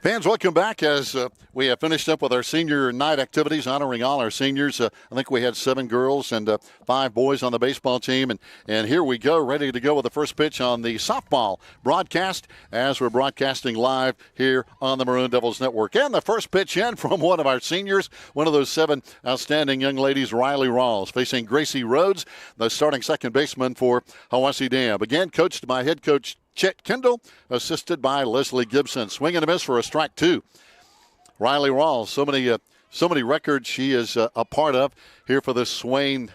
Fans, welcome back as we have finished up with our senior night activities, honoring all our seniors. I think we had 7 girls and 5 boys on the baseball team. And here we go, ready to go with the first pitch on the softball broadcast as we're broadcasting live here on the Maroon Devils Network. And the first pitch in from one of our seniors, one of those 7 outstanding young ladies, Riley Rawls, facing Gracie Rhodes, the starting second baseman for Hiwassee Dam. Again, coached by head coach Chet Kendall, assisted by Leslie Gibson. Swing and a miss for a strike 2. Riley Rawls, so many records she is a part of here for this Swain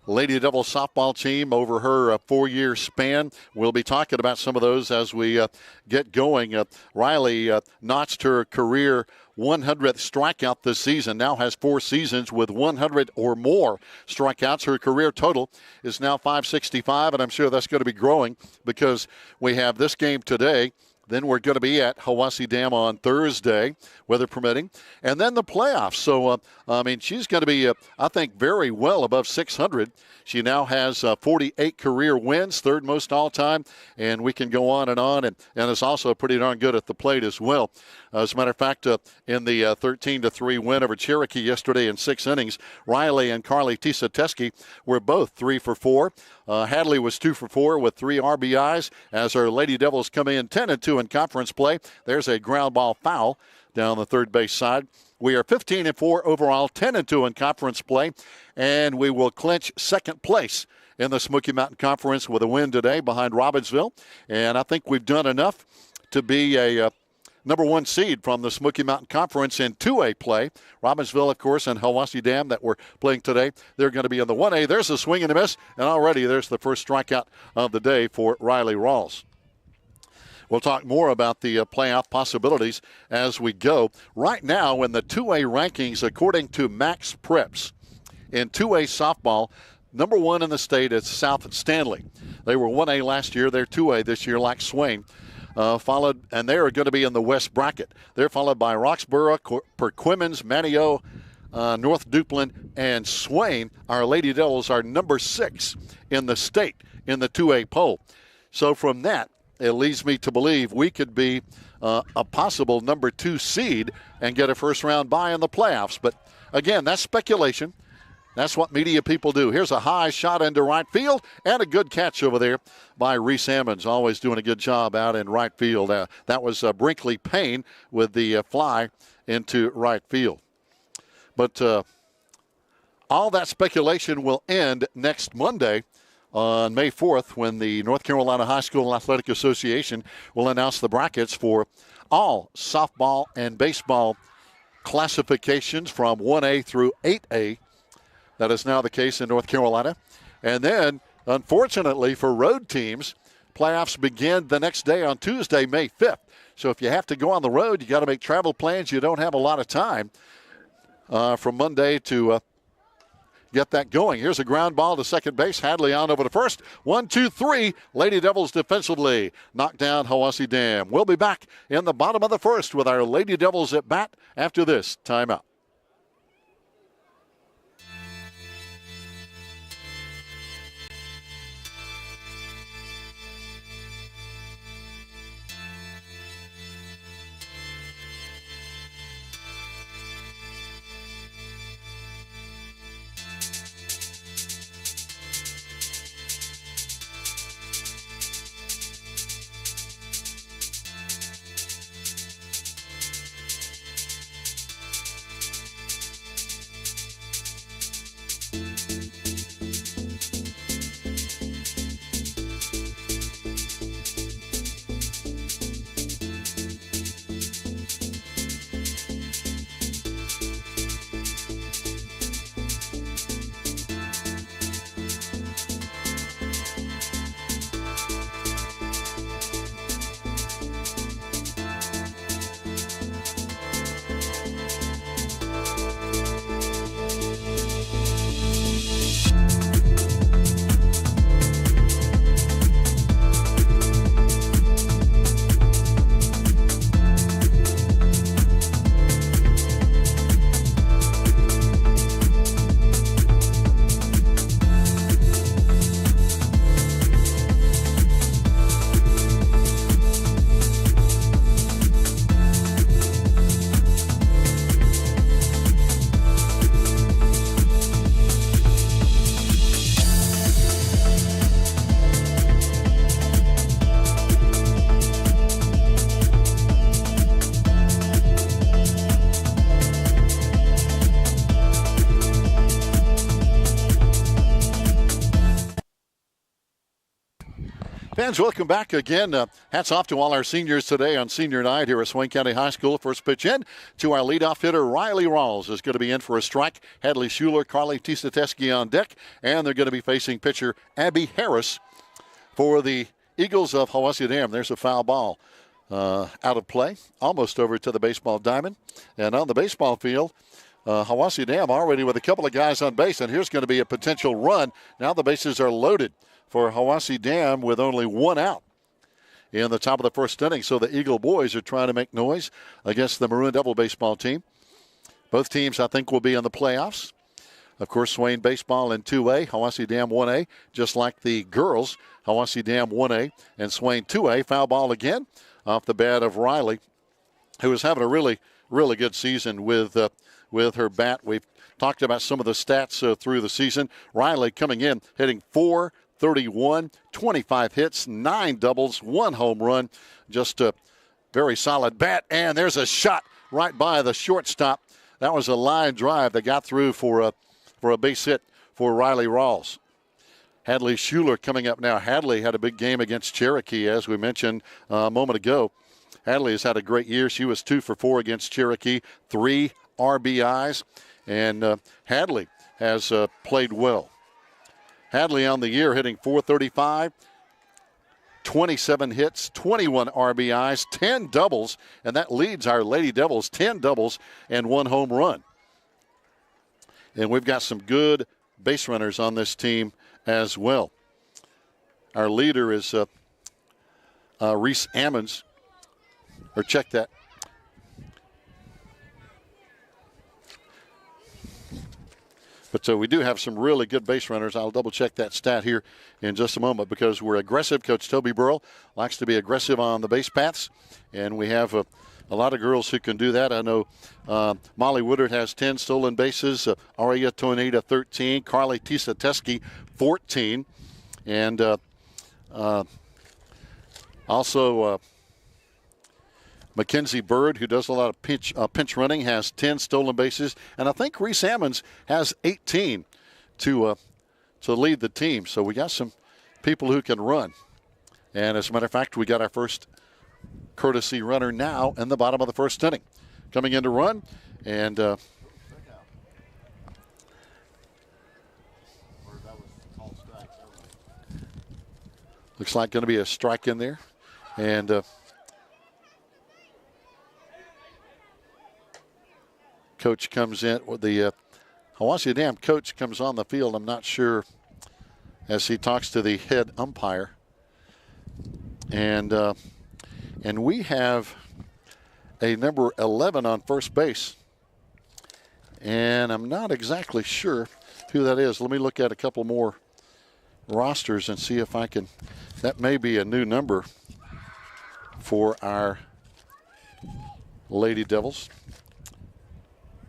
Lady Devil softball team over her 4-year span. We'll be talking about some of those as we get going. Riley notched her career 100th strikeout this season, now has 4 seasons with 100 or more strikeouts. Her career total is now 565, and I'm sure that's going to be growing because we have this game today. Then we're going to be at Hiwassee Dam on Thursday, weather permitting, and then the playoffs. So, she's going to be, I think, very well above 600. She now has 48 career wins, third most all-time, and we can go on, and is also pretty darn good at the plate as well. As a matter of fact, in the 13-3 win over Cherokee yesterday in 6 innings, Riley and Carly Tisateski were both 3 for 4. Hadley was 2 for 4 with 3 RBIs as our Lady Devils come in 10-2 in conference play. There's a ground ball foul down the third base side. We are 15-4 overall, 10-2 in conference play, and we will clinch second place in the Smoky Mountain Conference with a win today behind Robbinsville. And I think we've done enough to be a number 1 seed from the Smoky Mountain Conference in 2A play. Robbinsville, of course, and Hiwassee Dam that we're playing today, they're going to be in the 1A. There's a swing and a miss, and already there's the first strikeout of the day for Riley Rawls. We'll talk more about the playoff possibilities as we go. Right now in the 2A rankings, according to Max Preps, in 2A softball, number 1 in the state is South Stanley. They were 1A last year. They're 2A this year like Swain. Followed, and they are going to be in the West bracket. They're followed by Roxborough, Perquimans, Manio, North Duplin, and Swain. Our Lady Devils are number 6 in the state in the 2A poll. So from that, it leads me to believe we could be a possible number 2 seed and get a first-round bye in the playoffs. But, again, that's speculation. That's what media people do. Here's a high shot into right field and a good catch over there by Reese Ammons, always doing a good job out in right field. That was Brinkley Payne with the fly into right field. But all that speculation will end next Monday on May 4th when the North Carolina High School Athletic Association will announce the brackets for all softball and baseball classifications from 1A through 8A. That is now the case in North Carolina. And then, unfortunately for road teams, playoffs begin the next day on Tuesday, May 5th. So if you have to go on the road, you got to make travel plans. You don't have a lot of time from Monday to get that going. Here's a ground ball to second base. Hadley on over to first. 1-2-3. Lady Devils defensively knock down Hiwassee Dam. We'll be back in the bottom of the first with our Lady Devils at bat after this timeout. Fans, welcome back again. Hats off to all our seniors today on senior night here at Swain County High School. First pitch in to our leadoff hitter, Riley Rawls, is going to be in for a strike. Hadley Schuler, Carly Tisateski on deck, and they're going to be facing pitcher Abby Harris for the Eagles of Hiwassee Dam. There's a foul ball out of play, almost over to the baseball diamond. And on the baseball field, Hiwassee Dam already with a couple of guys on base, and here's going to be a potential run. Now the bases are loaded for Hiwassee Dam with only one out in the top of the first inning. So the Eagle boys are trying to make noise against the Maroon Devil baseball team. Both teams, I think, will be in the playoffs. Of course, Swain baseball in 2A, Hiwassee Dam 1A, just like the girls, Hiwassee Dam 1A and Swain 2A. Foul ball again off the bat of Riley, who is having a really, really good season with her bat. We've talked about some of the stats through the season. Riley coming in, hitting .431, 25 hits, 9 doubles, 1 home run. Just a very solid bat. And there's a shot right by the shortstop. That was a line drive that got through for a base hit for Riley Rawls. Hadley Schuler coming up now. Hadley had a big game against Cherokee, as we mentioned a moment ago. Hadley has had a great year. She was 2 for 4 against Cherokee, 3 RBIs. And Hadley has played well. Hadley on the year hitting .435, 27 hits, 21 RBIs, 10 doubles, and that leads our Lady Devils 10 doubles and 1 home run. And we've got some good base runners on this team as well. Our leader is Reese Ammons. Or check that. But we do have some really good base runners. I'll double check that stat here in just a moment because we're aggressive. Coach Toby Burrell likes to be aggressive on the base paths, and we have a lot of girls who can do that. I know Molly Woodard has 10 stolen bases, Aria Toneda 13, Carly Tisateski 14, and also Mackenzie Bird, who does a lot of pinch running, has 10 stolen bases. And I think Reese Ammons has 18 to lead the team. So we got some people who can run. And as a matter of fact, we got our first courtesy runner now in the bottom of the first inning. Coming in to run. And looks like going to be a strike in there. And coach comes in, with the Hiwassee Dam coach comes on the field. I'm not sure, as he talks to the head umpire. And we have a number 11 on first base. And I'm not exactly sure who that is. Let me look at a couple more rosters and see if I can. That may be a new number for our Lady Devils.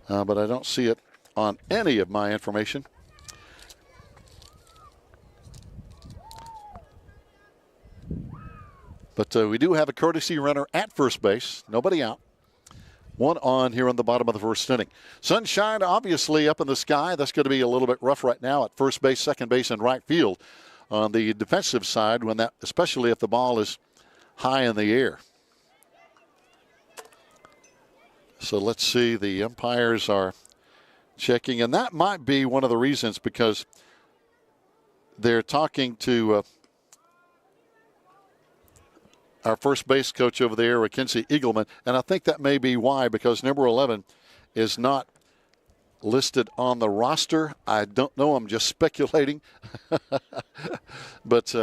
But I don't see it on any of my information. But we do have a courtesy runner at first base. Nobody out. 1 on here on the bottom of the first inning. Sunshine obviously up in the sky. That's going to be a little bit rough right now at first base, second base, and right field on the defensive side, when that, especially if the ball is high in the air. So let's see, the umpires are checking, and that might be one of the reasons, because they're talking to our first base coach over there, Mackenzie Eagleman, and I think that may be why, because number 11 is not listed on the roster. I don't know, I'm just speculating, but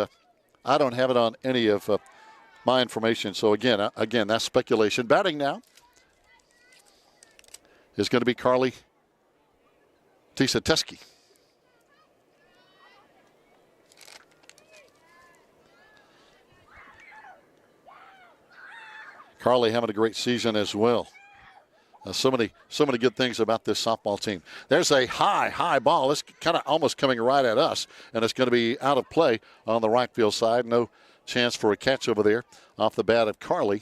I don't have it on any of my information. So again, that's speculation. Batting now is going to be Carly Tisateski. Carly having a great season as well. So many good things about this softball team. There's a high ball. It's kind of almost coming right at us, and it's going to be out of play on the right field side. No chance for a catch over there off the bat of Carly.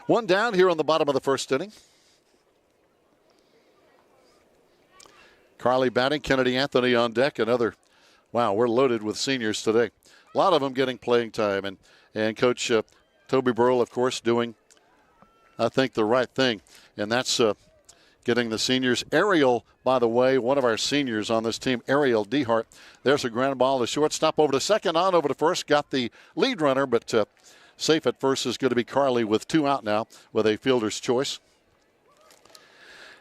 1 down here on the bottom of the first inning. Carly batting, Kennedy Anthony on deck, another Wow, we're loaded with seniors today. A lot of them getting playing time. And Coach Toby Burrell, of course, doing, I think, the right thing. And that's getting the seniors. Ariel, by the way, one of our seniors on this team, Ariel Dehart. There's a ground ball to shortstop, over to second, on over to first. Got the lead runner, but safe at first is going to be Carly with 2 out now with a fielder's choice.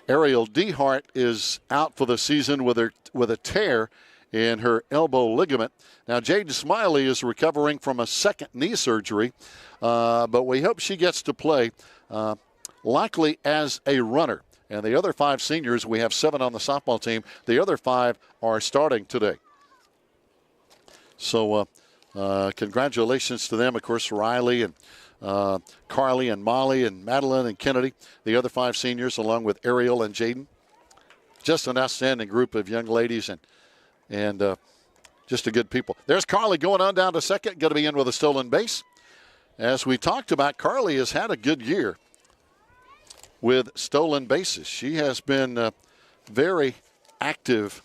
Ariel Dehart is out for the season with a tear in her elbow ligament. Now, Jaden Smiley is recovering from a second knee surgery, but we hope she gets to play, likely as a runner. And the other 5 seniors, we have 7 on the softball team. The other 5 are starting today. So congratulations to them. Of course, Riley and Carly and Molly and Madeline and Kennedy, the other 5 seniors, along with Ariel and Jaden. Just an outstanding group of young ladies and just a good people. There's Carly going on down to second, going to be in with a stolen base. As we talked about, Carly has had a good year with stolen bases. She has been very active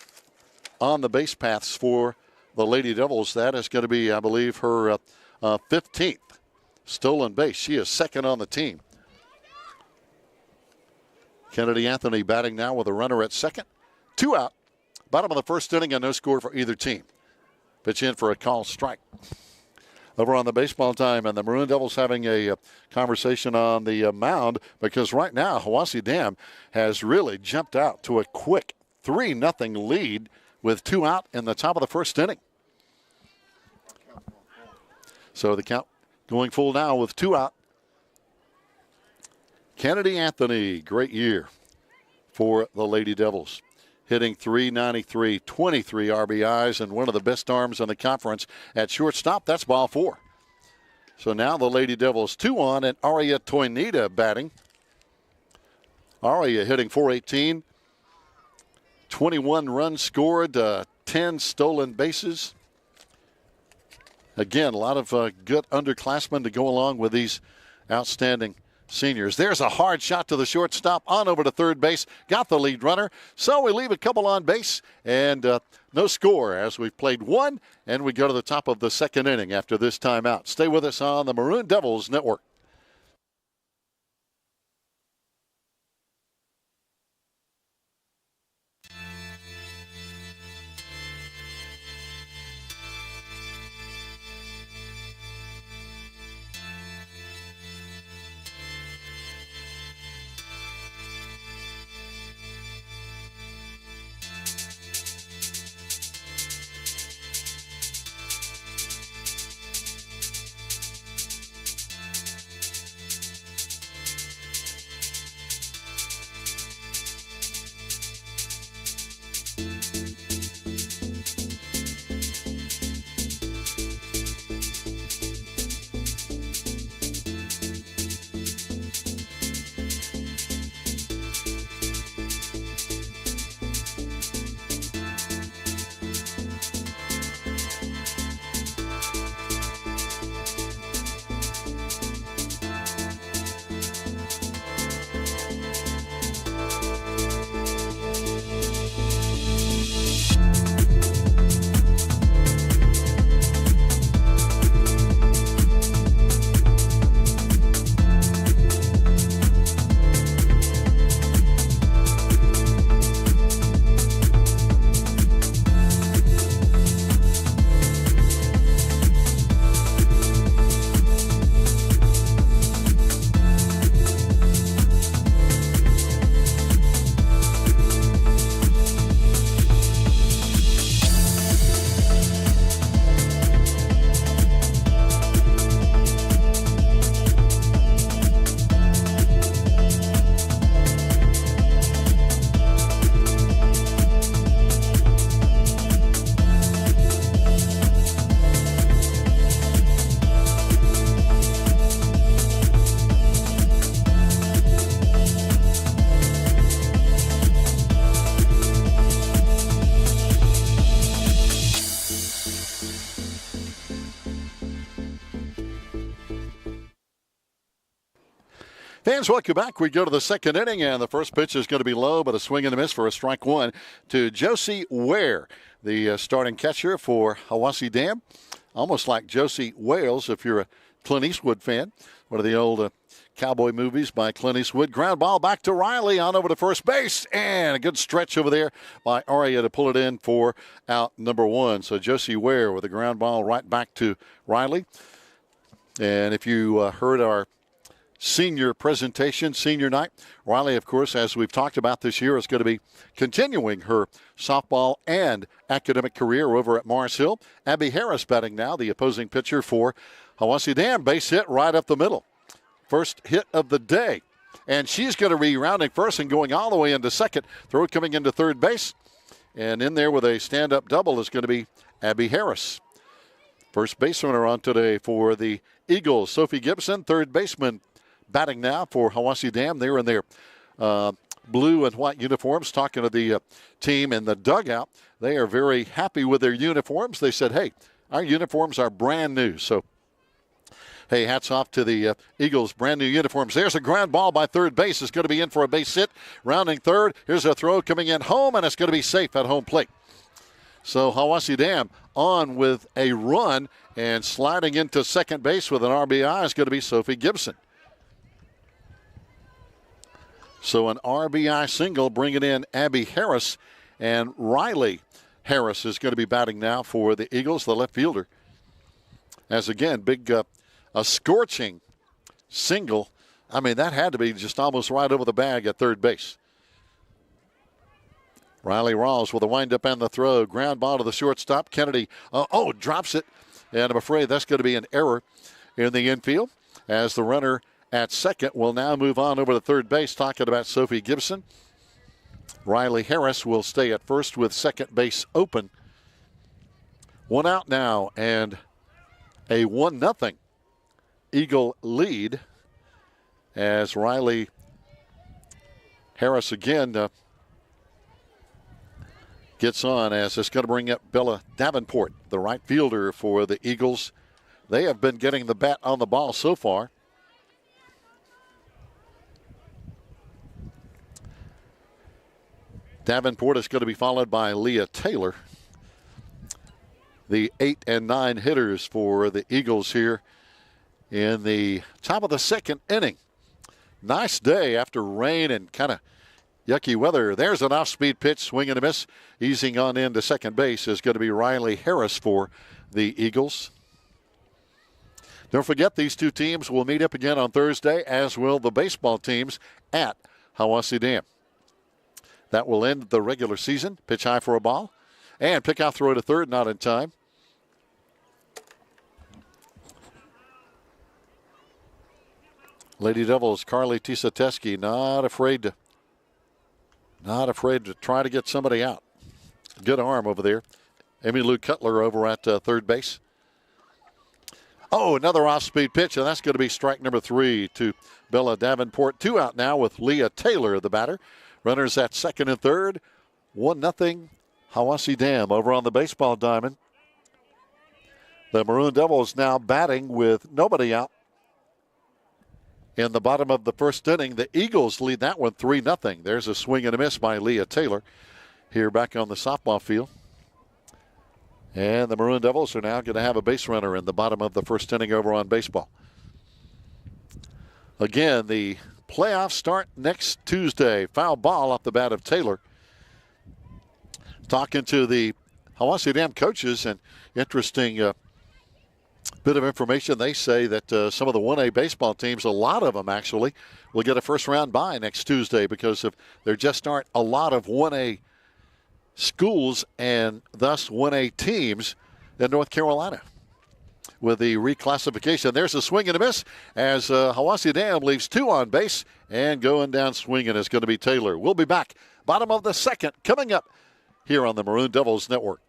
on the base paths for the Lady Devils. That is going to be, I believe, her 15th stolen base. She is second on the team. Kennedy Anthony batting now with a runner at second. 2 out. Bottom of the first inning and no score for either team. Pitch in for a call strike. Over on the baseball time, and the Maroon Devils having a conversation on the mound, because right now Hiwassee Dam has really jumped out to a quick 3-0 lead with 2 out in the top of the first inning. So the count going full now with 2 out. Kennedy Anthony, great year for the Lady Devils. Hitting .393, 23 RBIs, and one of the best arms in the conference at shortstop. That's ball 4. So now the Lady Devils 2 on, and Aria Toinita batting. Aria hitting .418, 21 runs scored, 10 stolen bases. Again, a lot of good underclassmen to go along with these outstanding seniors. There's a hard shot to the shortstop, on over to third base, got the lead runner. So we leave a couple on base, and no score as we've played 1, and we go to the top of the second inning after this timeout. Stay with us on the Maroon Devils Network. Fans, welcome back. We go to the second inning, and the first pitch is going to be low, but a swing and a miss for a strike one to Josie Ware, the starting catcher for Hiwassee Dam. Almost like Josie Wales, if you're a Clint Eastwood fan. One of the old cowboy movies by Clint Eastwood. Ground ball back to Riley on over to first base, and a good stretch over there by Aria to pull it in for out number one. So Josie Ware with a ground ball right back to Riley. And if you heard our senior presentation, senior night, Riley, of course, as we've talked about this year, is going to be continuing her softball and academic career over at Morris Hill. Abby Harris batting now, the opposing pitcher for Hiwassee Dam. Base hit right up the middle. First hit of the day. And she's going to be rounding first and going all the way into second. Throw coming into third base. And in there with a stand-up double is going to be Abby Harris. First base runner on today for the Eagles, Sophie Gibson, third baseman, batting now for Hiwassee Dam. They're in their blue and white uniforms, talking to the team in the dugout. They are very happy with their uniforms. They said, hey, our uniforms are brand new. So, hey, hats off to the Eagles' brand new uniforms. There's a ground ball by third base. It's going to be in for a base hit. Rounding third. Here's a throw coming in home, and it's going to be safe at home plate. So Hiwassee Dam on with a run, and sliding into second base with an RBI is going to be Sophie Gibson. So an RBI single bringing in Abby Harris, and Riley Harris is going to be batting now for the Eagles, the left fielder. As again, big a scorching single. I mean, that had to be just almost right over the bag at third base. Riley Rawls with a windup and the throw. Ground ball to the shortstop. Kennedy, drops it. And I'm afraid that's going to be an error in the infield, as the runner at second will now move on over to third base, talking about Sophie Gibson. Riley Harris will stay at first with second base open. One out now, and a 1-0 Eagle lead as Riley Harris again gets on, as it's going to bring up Bella Davenport, the right fielder for the Eagles. They have been getting the bat on the ball so far. Davenport is going to be followed by Leah Taylor. The 8 and 9 hitters for the Eagles here in the top of the second inning. Nice day after rain and kind of yucky weather. There's an off-speed pitch, swing and a miss. Easing on into second base is going to be Riley Harris for the Eagles. Don't forget, these two teams will meet up again on Thursday, as will the baseball teams at Hiwassee Dam. That will end the regular season. Pitch high for a ball. And pick out throw to third, not in time. Lady Devils, Carly Tisateski, not afraid to try to get somebody out. Good arm over there. Amy Lou Cutler over at third base. Oh, another off-speed pitch, and that's going to be strike number 3 to Bella Davenport. 2 out now with Leah Taylor, the batter. Runners at second and third. 1-0 Hiwassee Dam over on the baseball diamond. The Maroon Devils now batting with nobody out. In the bottom of the first inning, the Eagles lead that one 3-0. There's a swing and a miss by Leah Taylor here back on the softball field. And the Maroon Devils are now going to have a base runner in the bottom of the first inning over on baseball. Again, the playoffs start next Tuesday. Foul ball off the bat of Taylor. Talking to the Hiwassee Dam coaches, and interesting bit of information. They say that some of the 1A baseball teams, a lot of them actually, will get a first-round bye next Tuesday because there just aren't a lot of 1A schools and thus 1A teams in North Carolina. With the reclassification, there's a swing and a miss as Hiwassee Dam leaves 2 on base, and going down swinging is going to be Taylor. We'll be back. Bottom of the second coming up here on the Maroon Devils Network.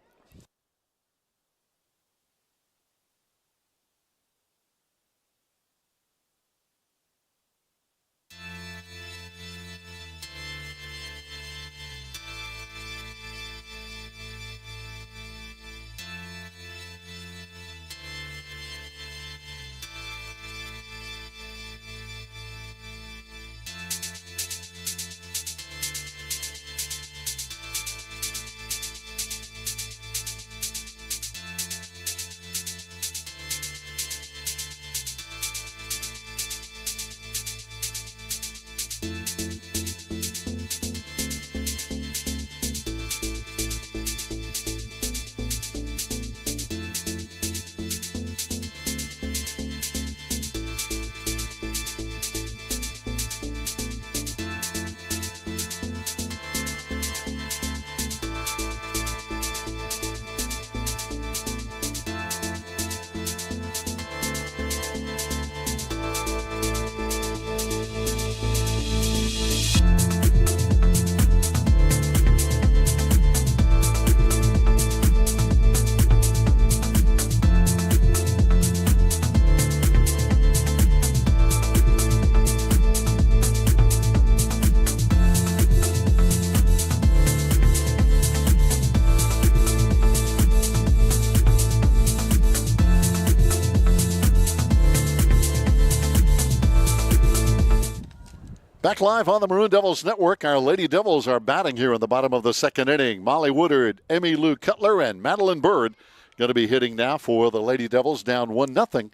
Back live on the Maroon Devils Network, our Lady Devils are batting here in the bottom of the second inning. Molly Woodard, Emmy Lou Cutler, and Madeline Bird going to be hitting now for the Lady Devils, down 1-0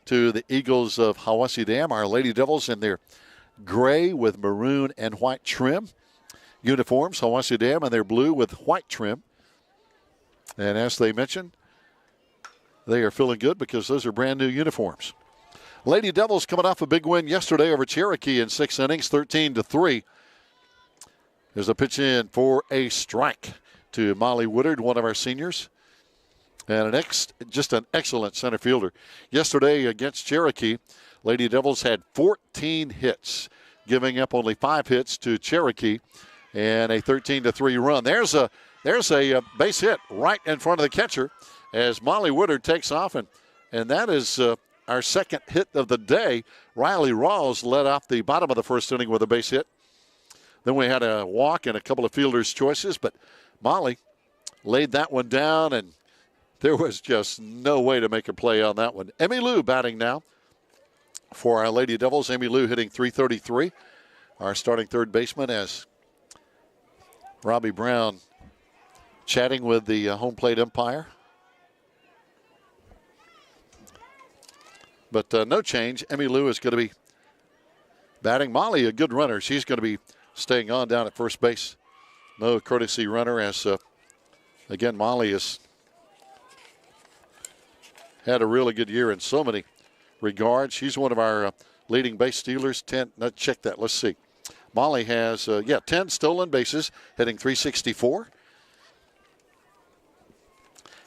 to the Eagles of Hiwassee Dam. Our Lady Devils in their gray with maroon and white trim uniforms. Hiwassee Dam in their blue with white trim. And as they mentioned, they are feeling good because those are brand new uniforms. Lady Devils coming off a big win yesterday over Cherokee in 6 innings, 13-3. There's a pitch in for a strike to Molly Woodard, one of our seniors. And just an excellent center fielder. Yesterday against Cherokee, Lady Devils had 14 hits, giving up only 5 hits to Cherokee and a 13-3 run. There's a base hit right in front of the catcher as Molly Woodard takes off, and that is our second hit of the day. Riley Rawls led off the bottom of the first inning with a base hit. Then we had a walk and a couple of fielders' choices, but Molly laid that one down, and there was just no way to make a play on that one. Emmy Lou batting now for our Lady Devils. Emmy Lou hitting .333. Our starting third baseman, as Robbie Brown chatting with the home plate umpire. But no change. Emmy Lou is going to be batting. Molly, a good runner. She's going to be staying on down at first base. No courtesy runner, as again, Molly has had a really good year in so many regards. She's one of our leading base stealers. 10. Let's check that. Let's see. Molly has 10 stolen bases, hitting .364.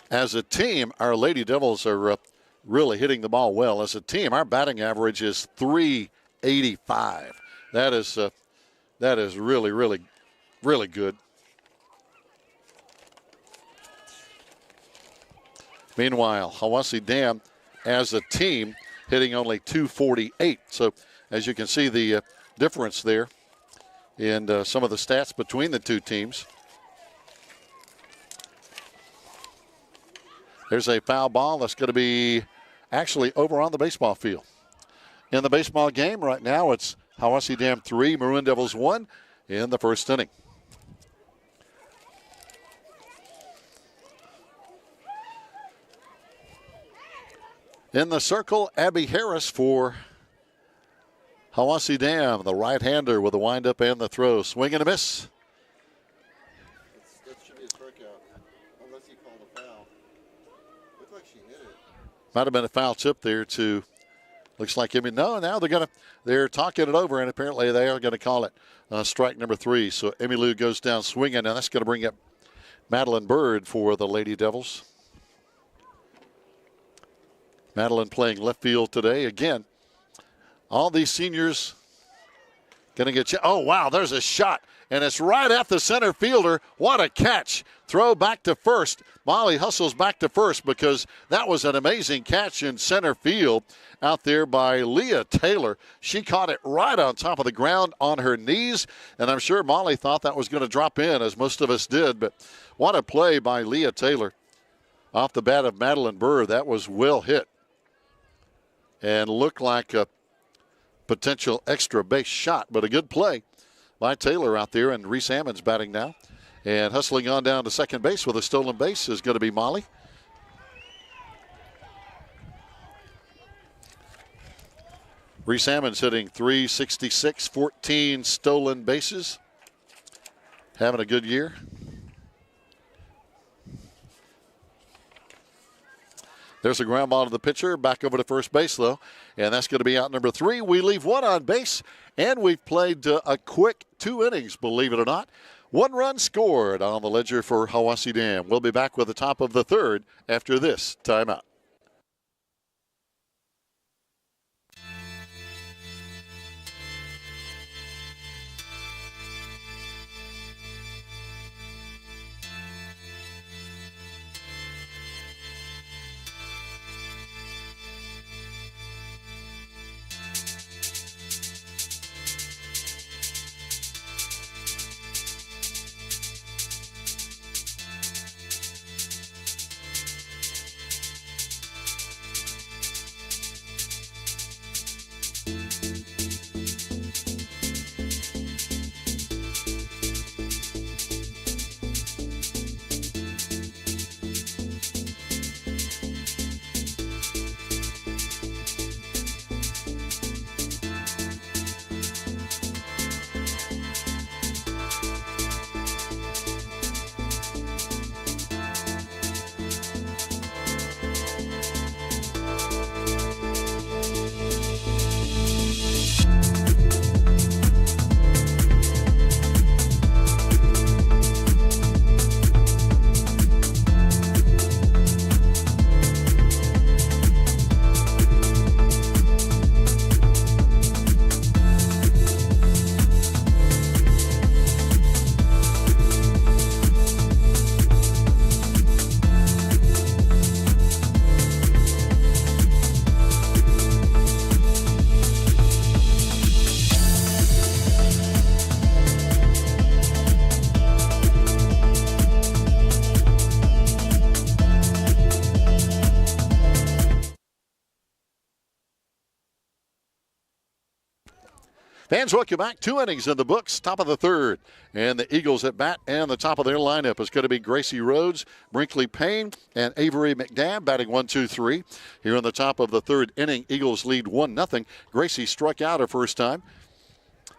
As a team, our Lady Devils are really hitting the ball well. As a team, our batting average is .385. That is really, really, really good. Meanwhile, Hiwassee Dam, as a team, hitting only .248. So, as you can see, the difference there in some of the stats between the two teams. There's a foul ball that's going to be actually over on the baseball field. In the baseball game right now, it's Hiwassee Dam 3, Maroon Devils 1 in the first inning. In the circle, Abby Harris for Hiwassee Dam, the right-hander with the windup and the throw. Swing and a miss. That should be a strikeout, unless he called a foul. Looked like she hit it. Might have been a foul tip there to, looks like, I mean, no, now they're talking it over, and apparently they are going to call it strike number 3. So Emmy Lou goes down swinging, and that's going to bring up Madeline Bird for the Lady Devils. Madeline playing left field today. Again, all these seniors going to get you. Oh, wow, there's a shot, and it's right at the center fielder. What a catch. Throw back to first. Molly hustles back to first because that was an amazing catch in center field out there by Leah Taylor. She caught it right on top of the ground on her knees, and I'm sure Molly thought that was going to drop in, as most of us did. But what a play by Leah Taylor off the bat of Madeline Bird. That was well hit and looked like a potential extra base shot, but a good play by Taylor out there. And Reese Hammond's batting now. And hustling on down to second base with a stolen base is going to be Molly. Reese Hammond's hitting .366, 14 stolen bases. Having a good year. There's a ground ball to the pitcher. Back over to first base, though. And that's going to be out number 3. We leave one on base, and we've played a quick 2 innings, believe it or not. 1 run scored on the ledger for Hiwassee Dam. We'll be back with the top of the third after this timeout. Fans, welcome back. 2 innings in the books, top of the third. And the Eagles at bat, and the top of their lineup is going to be Gracie Rhodes, Brinkley Payne, and Avery McNabb batting 1, 2, 3. Here in the top of the third inning, Eagles lead 1-0. Gracie struck out her first time.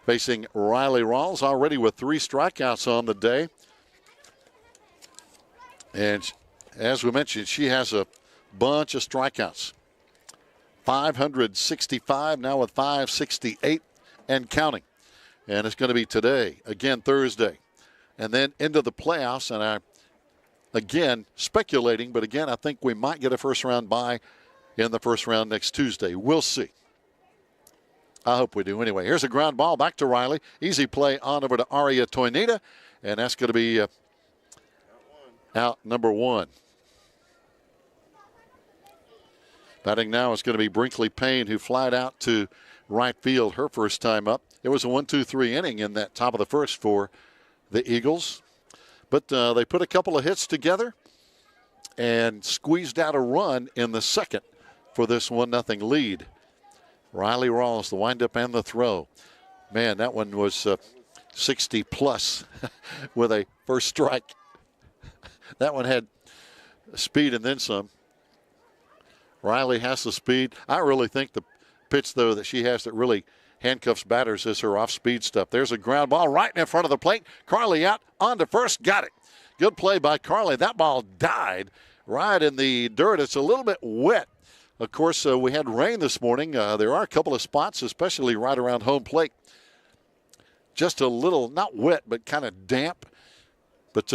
Facing Riley Rawls, already with 3 strikeouts on the day. And as we mentioned, she has a bunch of strikeouts. 565, now with 568 and counting. And it's going to be today, again Thursday. And then into the playoffs, and I'm, again, speculating, but again, I think we might get a first-round bye in the first round next Tuesday. We'll see. I hope we do. Anyway, here's a ground ball back to Riley. Easy play on over to Aria Toinita, and that's going to be out number 1. Batting now is going to be Brinkley Payne, who flied out to right field her first time up. It was a 1-2-3 inning in that top of the first for the Eagles. But they put a couple of hits together and squeezed out a run in the second for this 1-0 lead. Riley Rawls, the windup and the throw. Man, that one was 60 plus with a first strike. That one had speed and then some. Riley has the speed. I really think the pitch, though, that she has that really handcuffs batters is her off-speed stuff. There's a ground ball right in front of the plate. Carly out on to first. Got it. Good play by Carly. That ball died right in the dirt. It's a little bit wet. Of course, we had rain this morning. There are a couple of spots, especially right around home plate. Just a little, not wet, but kind of damp. But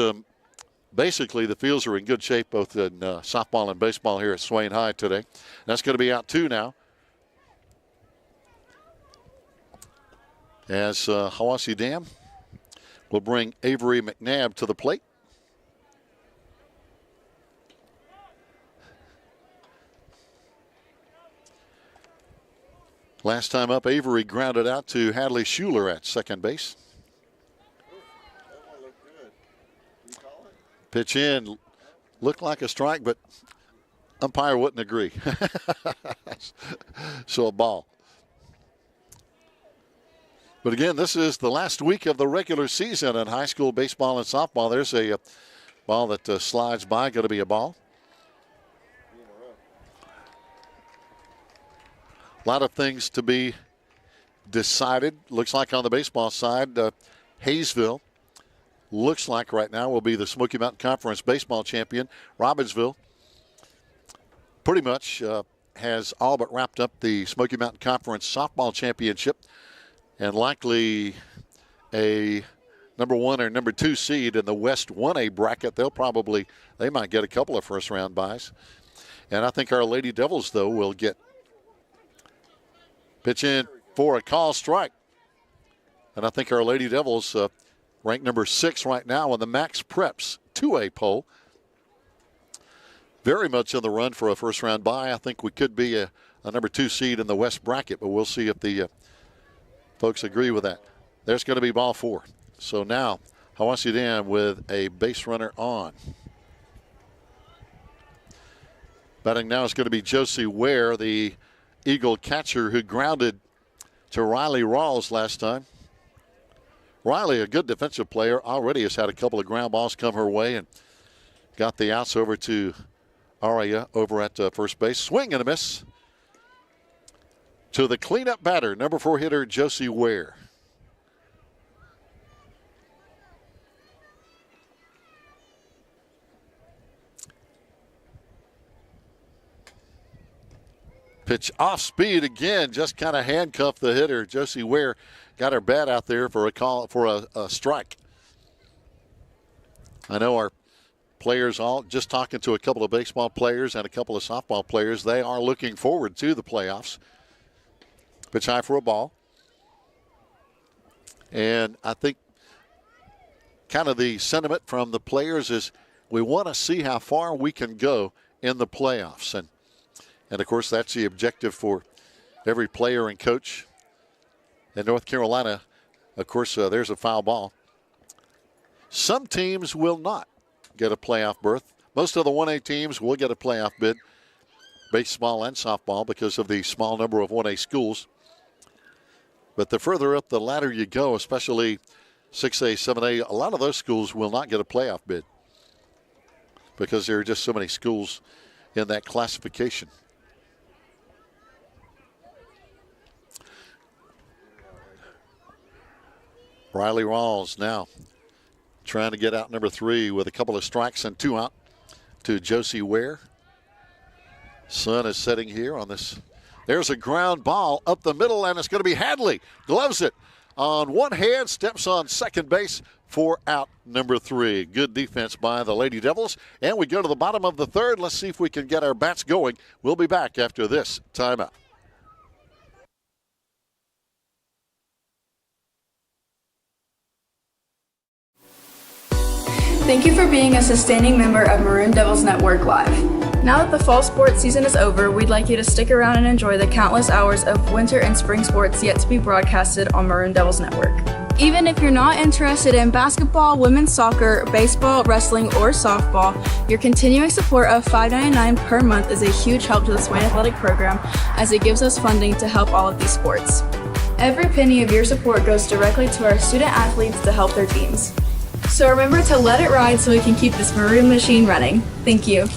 basically, the fields are in good shape, both in softball and baseball here at Swain High today. That's going to be out 2 now. As Hiwassee Dam will bring Avery McNabb to the plate. Last time up, Avery grounded out to Hadley Schuler at second base. That one looked good. You call it? Pitch in, looked like a strike, but umpire wouldn't agree. So a ball. But again, this is the last week of the regular season in high school baseball and softball. There's a ball that slides by, going to be a ball. A lot of things to be decided. Looks like on the baseball side, Hayesville looks like right now will be the Smoky Mountain Conference baseball champion. Robbinsville pretty much has all but wrapped up the Smoky Mountain Conference softball championship, and likely a number 1 or number 2 seed in the West 1A bracket. They might get a couple of first round byes. And I think our Lady Devils, though, will get pitch in for a call strike. And I think our Lady Devils ranked number 6 right now on the Max Preps 2A poll. Very much on the run for a first round bye. I think we could be a number 2 seed in the West bracket, but we'll see if the folks agree with that. There's going to be ball 4. So now Hiwassee Dam with a base runner on. Batting now is going to be Josie Ware, the Eagle catcher who grounded to Riley Rawls last time. Riley, a good defensive player, already has had a couple of ground balls come her way and got the outs over to Aria over at first base. Swing and a miss to the cleanup batter, number 4 hitter Josie Ware. Pitch off speed again, just kind of handcuffed the hitter. Josie Ware got her bat out there for a call for a strike. I know our players, all just talking to a couple of baseball players and a couple of softball players, they are looking forward to the playoffs. Pitch high for a ball. And I think kind of the sentiment from the players is we want to see how far we can go in the playoffs. And of course, that's the objective for every player and coach. In North Carolina, of course, there's a foul ball. Some teams will not get a playoff berth. Most of the 1A teams will get a playoff bid, baseball and softball, because of the small number of 1A schools. But the further up the ladder you go, especially 6A, 7A, a lot of those schools will not get a playoff bid because there are just so many schools in that classification. Riley Rawls now trying to get out number 3 with a couple of strikes and 2 out to Josie Ware. Sun is setting here on this. There's a ground ball up the middle, and it's going to be Hadley. Gloves it on one hand, steps on second base for out number 3. Good defense by the Lady Devils. And we go to the bottom of the third. Let's see if we can get our bats going. We'll be back after this timeout. Thank you for being a sustaining member of Maroon Devils Network Live. Now that the fall sports season is over, we'd like you to stick around and enjoy the countless hours of winter and spring sports yet to be broadcasted on Maroon Devils Network. Even if you're not interested in basketball, women's soccer, baseball, wrestling, or softball, your continuing support of $5.99 per month is a huge help to the Swain Athletic Program as it gives us funding to help all of these sports. Every penny of your support goes directly to our student athletes to help their teams. So remember to let it ride so we can keep this Maroon machine running. Thank you.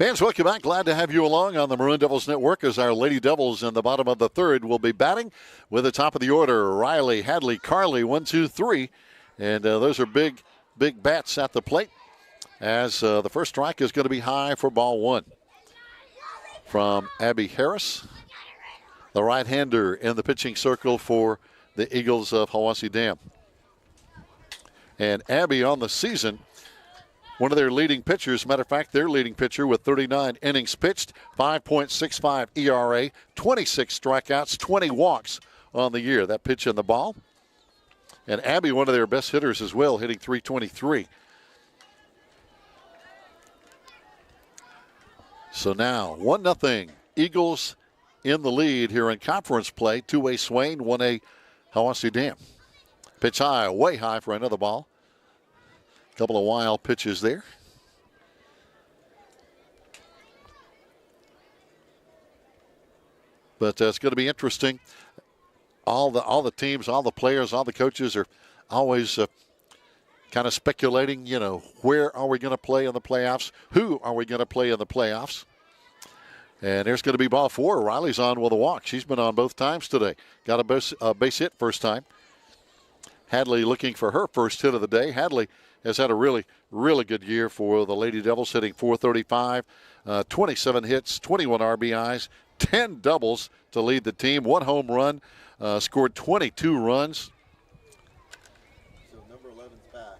Fans, welcome back. Glad to have you along on the Maroon Devils Network as our Lady Devils in the bottom of the third will be batting with the top of the order. Riley, Hadley, Carley, 1, 2, 3. And those are big bats at the plate as the first strike is going to be high for ball 1. From Abby Harris, the right-hander in the pitching circle for the Eagles of Hiwassee Dam. And Abby on the season, one of their leading pitchers. Matter of fact, their leading pitcher with 39 innings pitched, 5.65 ERA, 26 strikeouts, 20 walks on the year. That pitch in the ball. And Abby, one of their best hitters as well, hitting .323. So now 1-0. Eagles in the lead here in conference play. 2A Swain, 1A Hiwassee Dam. Pitch high, way high for another ball. Couple of wild pitches there. But it's going to be interesting. All the teams, all the players, all the coaches are always kind of speculating, where are we going to play in the playoffs? Who are we going to play in the playoffs? And there's going to be ball 4. Riley's on with a walk. She's been on both times today. Got a base hit first time. Hadley looking for her first hit of the day. Hadley has had a really, really good year for the Lady Devils, hitting .435, 27 hits, 21 RBIs, 10 doubles to lead the team, 1 home run, scored 22 runs. So number 11's back.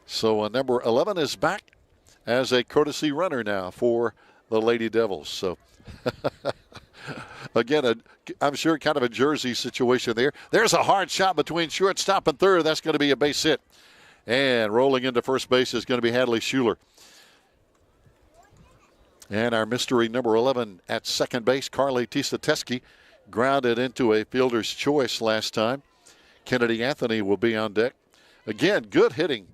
So number 11 is back as a courtesy runner now for the Lady Devils. So again, I'm sure kind of a jersey situation there. There's a hard shot between shortstop and third. That's going to be a base hit. And rolling into first base is going to be Hadley Schuler. And our mystery number 11 at second base, Carly Tisateski, grounded into a fielder's choice last time. Kennedy Anthony will be on deck. Again, good hitting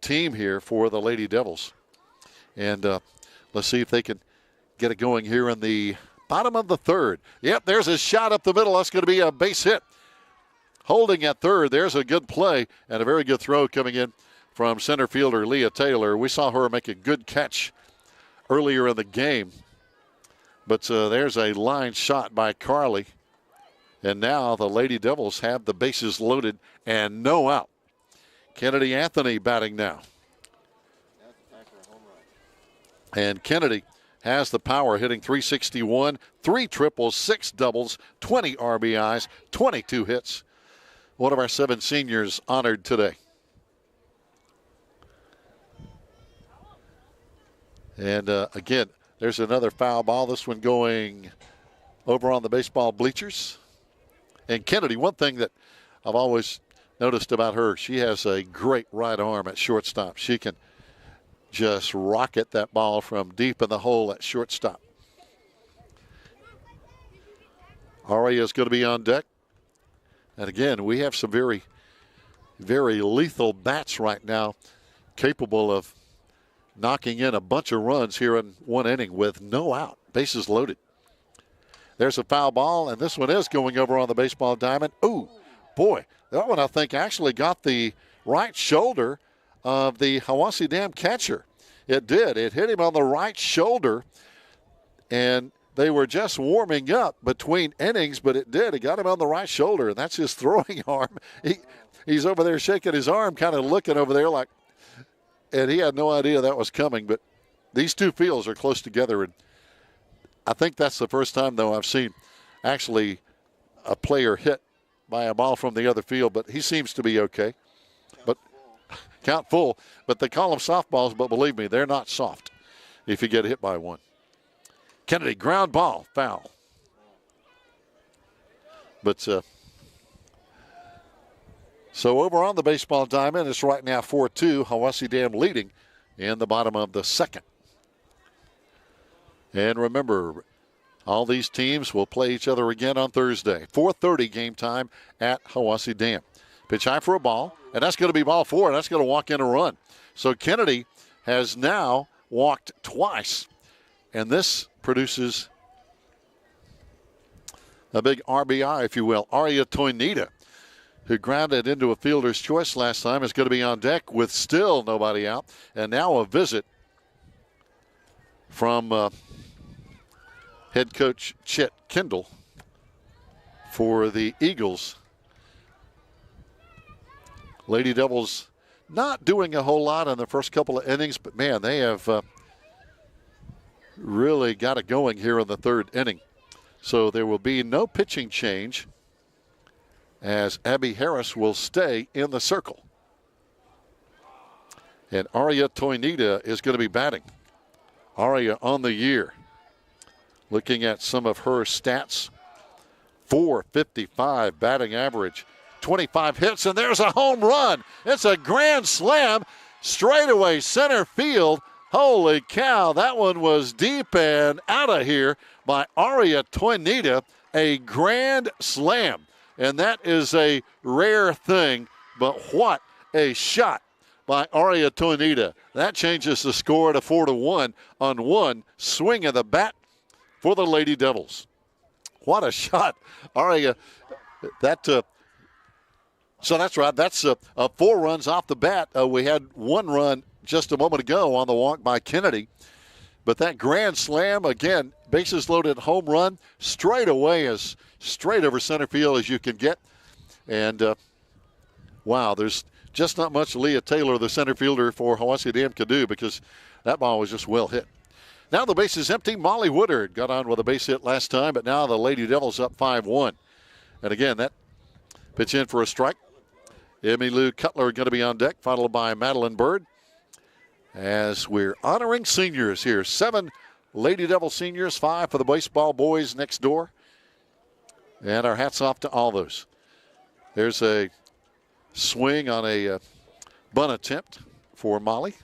team here for the Lady Devils. And let's see if they can get it going here in the bottom of the third. Yep, there's a shot up the middle. That's going to be a base hit. Holding at third, there's a good play and a very good throw coming in from center fielder Leah Taylor. We saw her make a good catch earlier in the game. But there's a line shot by Carly. And now the Lady Devils have the bases loaded and no out. Kennedy Anthony batting now. And Kennedy has the power, hitting .361, 3 triples, 6 doubles, 20 RBIs, 22 hits. One of our 7 seniors honored today. And again, there's another foul ball. This one going over on the baseball bleachers. And Kennedy, one thing that I've always noticed about her, she has a great right arm at shortstop. She can just rocket that ball from deep in the hole at shortstop. Aria is going to be on deck. And again, we have some very, very lethal bats right now, capable of knocking in a bunch of runs here in one inning with no out, bases loaded. There's a foul ball, and this one is going over on the baseball diamond. Ooh, boy, that one I think actually got the right shoulder of the Hiwassee Dam catcher. It did. It hit him on the right shoulder, and they were just warming up between innings, but it did. It got him on the right shoulder, and that's his throwing arm. He's over there shaking his arm, kind of looking over there like, and he had no idea that was coming. But these two fields are close together, and I think that's the first time, though, I've seen actually a player hit by a ball from the other field, but he seems to be okay. But count full. But they call them softballs, but believe me, they're not soft if you get hit by one. Kennedy, ground ball, foul. But so over on the baseball diamond, it's right now 4-2. Hiwassee Dam leading in the bottom of the second. And remember, all these teams will play each other again on Thursday. 4:30 game time at Hiwassee Dam. Pitch high for a ball, and that's going to be ball 4, and that's going to walk in a run. So Kennedy has now walked twice, and this produces a big RBI, if you will. Aria Toinita, who grounded into a fielder's choice last time, is going to be on deck with still nobody out. And now a visit from head coach Chet Kendall for the Eagles. Lady Devils not doing a whole lot in the first couple of innings, but man, they have really got it going here in the third inning. So there will be no pitching change as Abby Harris will stay in the circle. And Aria Toinita is going to be batting. Aria on the year. Looking at some of her stats, .455 batting average, 25 hits, and there's a home run. It's a grand slam, straightaway center field. Holy cow, that one was deep and out of here by Aria Toinita, a grand slam. And that is a rare thing, but what a shot by Aria Toinita. That changes the score to 4-1 on one swing of the bat for the Lady Devils. What a shot. Aria, so that's right. That's 4 runs off the bat. We had 1 run just a moment ago on the walk by Kennedy. But that grand slam, again, bases loaded home run, straight away as straight over center field as you can get. And, wow, there's just not much Leah Taylor, the center fielder for Hiwassee Dam, could do because that ball was just well hit. Now the base is empty. Molly Woodard got on with a base hit last time, but now the Lady Devils up 5-1. And again, that pitch in for a strike. Emmy Lou Cutler going to be on deck, followed by Madeline Bird. As we're honoring seniors here. 7 Lady Devil seniors, 5 for the baseball boys next door. And our hats off to all those. There's a swing on a bunt attempt for Molly.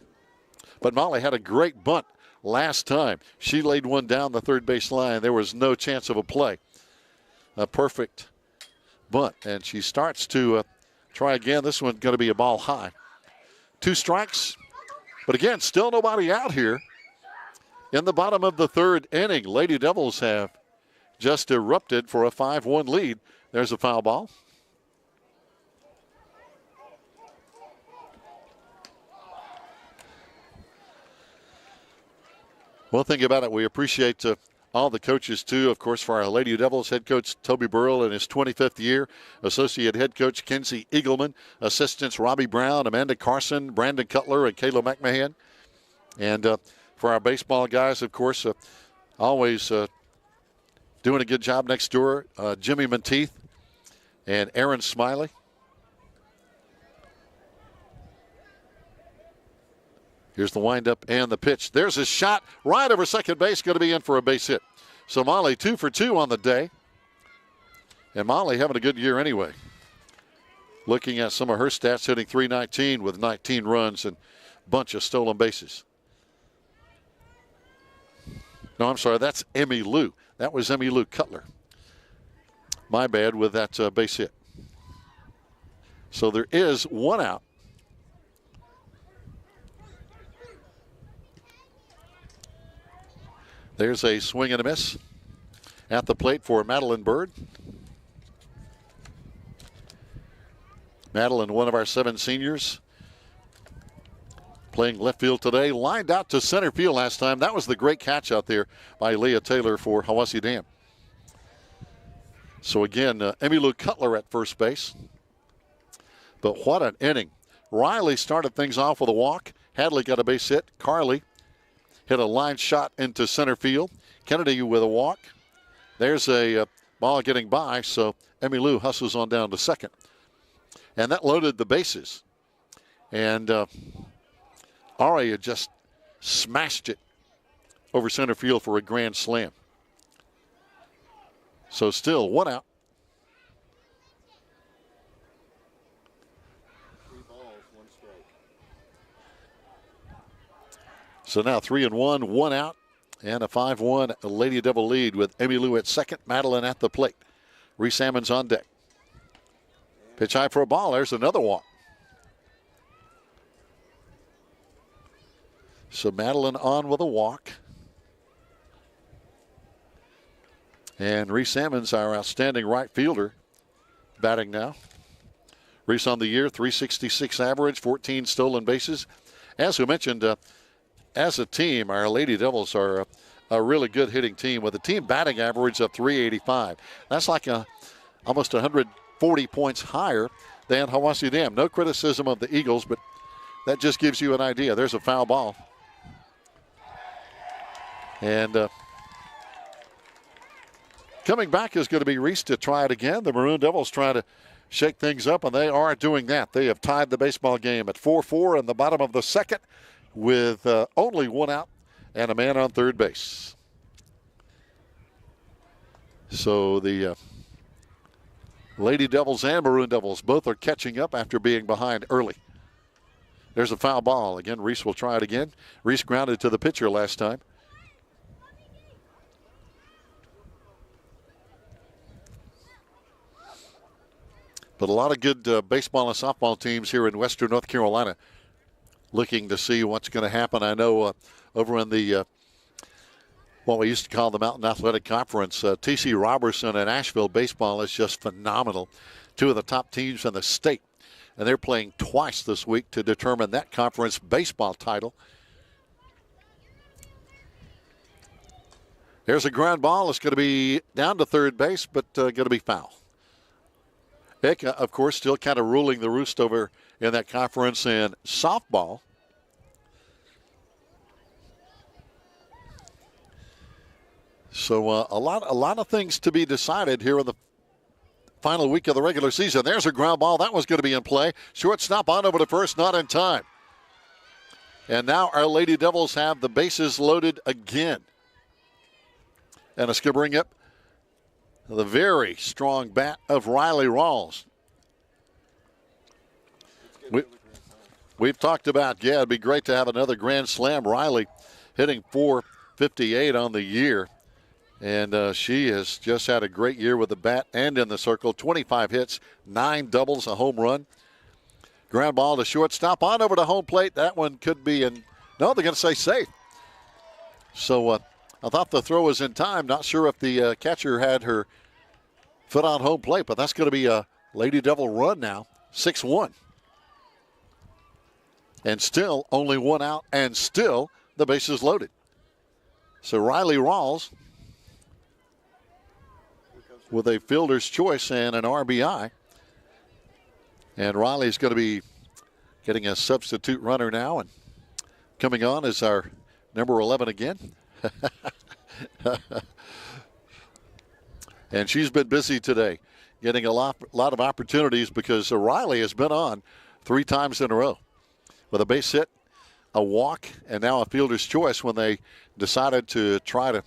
But Molly had a great bunt last time. She laid one down the third base line. There was no chance of a play. A perfect bunt. And she starts to try again. This one's going to be a ball high. 2 strikes. But again, still nobody out here in the bottom of the third inning. Lady Devils have just erupted for a 5-1 lead. There's a foul ball. One thing about it, we appreciate all the coaches, too. Of course, for our Lady Devils, head coach Toby Burrell in his 25th year, associate head coach Kenzie Eagleman, assistants Robbie Brown, Amanda Carson, Brandon Cutler, and Kayla McMahon. And for our baseball guys, of course, always doing a good job next door, Jimmy Menteith and Aaron Smiley. Here's the windup and the pitch. There's a shot right over second base, going to be in for a base hit. So Molly 2 for 2 on the day. And Molly having a good year anyway. Looking at some of her stats, hitting .319 with 19 runs and a bunch of stolen bases. No, I'm sorry, that's Emmy Lou. That was Emmy Lou Cutler. My bad with that base hit. So there is one out. There's a swing and a miss at the plate for Madeline Bird. Madeline, one of our 7 seniors, playing left field today, lined out to center field last time. That was the great catch out there by Leah Taylor for Hiwassee Dam. So again, Emmy Lou Cutler at first base. But what an inning. Riley started things off with a walk. Hadley got a base hit. Carly hit a line shot into center field. Kennedy with a walk. There's a ball getting by, so Emmy Lou hustles on down to second. And that loaded the bases. And Aria just smashed it over center field for a grand slam. So still one out. 3 balls, 1 strike. So now 3-1, 1 out, and a 5-1 Lady Devil lead with Emmy Lou at second, Madeline at the plate. Reese Salmon's on deck. Pitch high for a ball. There's another walk. So Madeline on with a walk. And Reese Salmon's our outstanding right fielder, batting now. Reese on the year, .366 average, 14 stolen bases. As we mentioned, as a team, our Lady Devils are a really good hitting team with a team batting average of .385. That's like almost 140 points higher than Hiwassee Dam. No criticism of the Eagles, but that just gives you an idea. There's a foul ball. And coming back is going to be Reese to try it again. The Maroon Devils try to shake things up, and they are doing that. They have tied the baseball game at 4-4 in the bottom of the second with only 1 out and a man on third base. So the Lady Devils and Maroon Devils both are catching up after being behind early. There's a foul ball. Again, Reese will try it again. Reese grounded to the pitcher last time. But a lot of good baseball and softball teams here in Western North Carolina looking to see what's going to happen. I know over in the what we used to call the Mountain Athletic Conference, T.C. Robertson and Asheville baseball is just phenomenal. 2 of the top teams in the state. And they're playing twice this week to determine that conference baseball title. There's a ground ball. It's going to be down to third base, but going to be foul. Hick, of course, still kind of ruling the roost over in that conference in softball. So a lot of things to be decided here in the final week of the regular season. There's a ground ball. That was going to be in play. Shortstop on over to first, not in time. And now our Lady Devils have the bases loaded again. And it's going to bring up the very strong bat of Riley Rawls. We've talked about, it'd be great to have another grand slam. Riley hitting .458 on the year. And she has just had a great year with the bat and in the circle. 25 hits, 9 doubles, a home run. Ground ball to shortstop, on over to home plate. That one could be in. No, they're going to say safe. So I thought the throw was in time. Not sure if the catcher had her foot on home plate, but that's going to be a Lady Devil run now. 6-1. And still only 1 out, and still the bases loaded. So Riley Rawls with a fielder's choice and an RBI. And Riley's going to be getting a substitute runner now. And coming on is our number 11 again. And she's been busy today, getting a lot of opportunities because Riley has been on 3 times in a row with a base hit, a walk, and now a fielder's choice when they decided to try to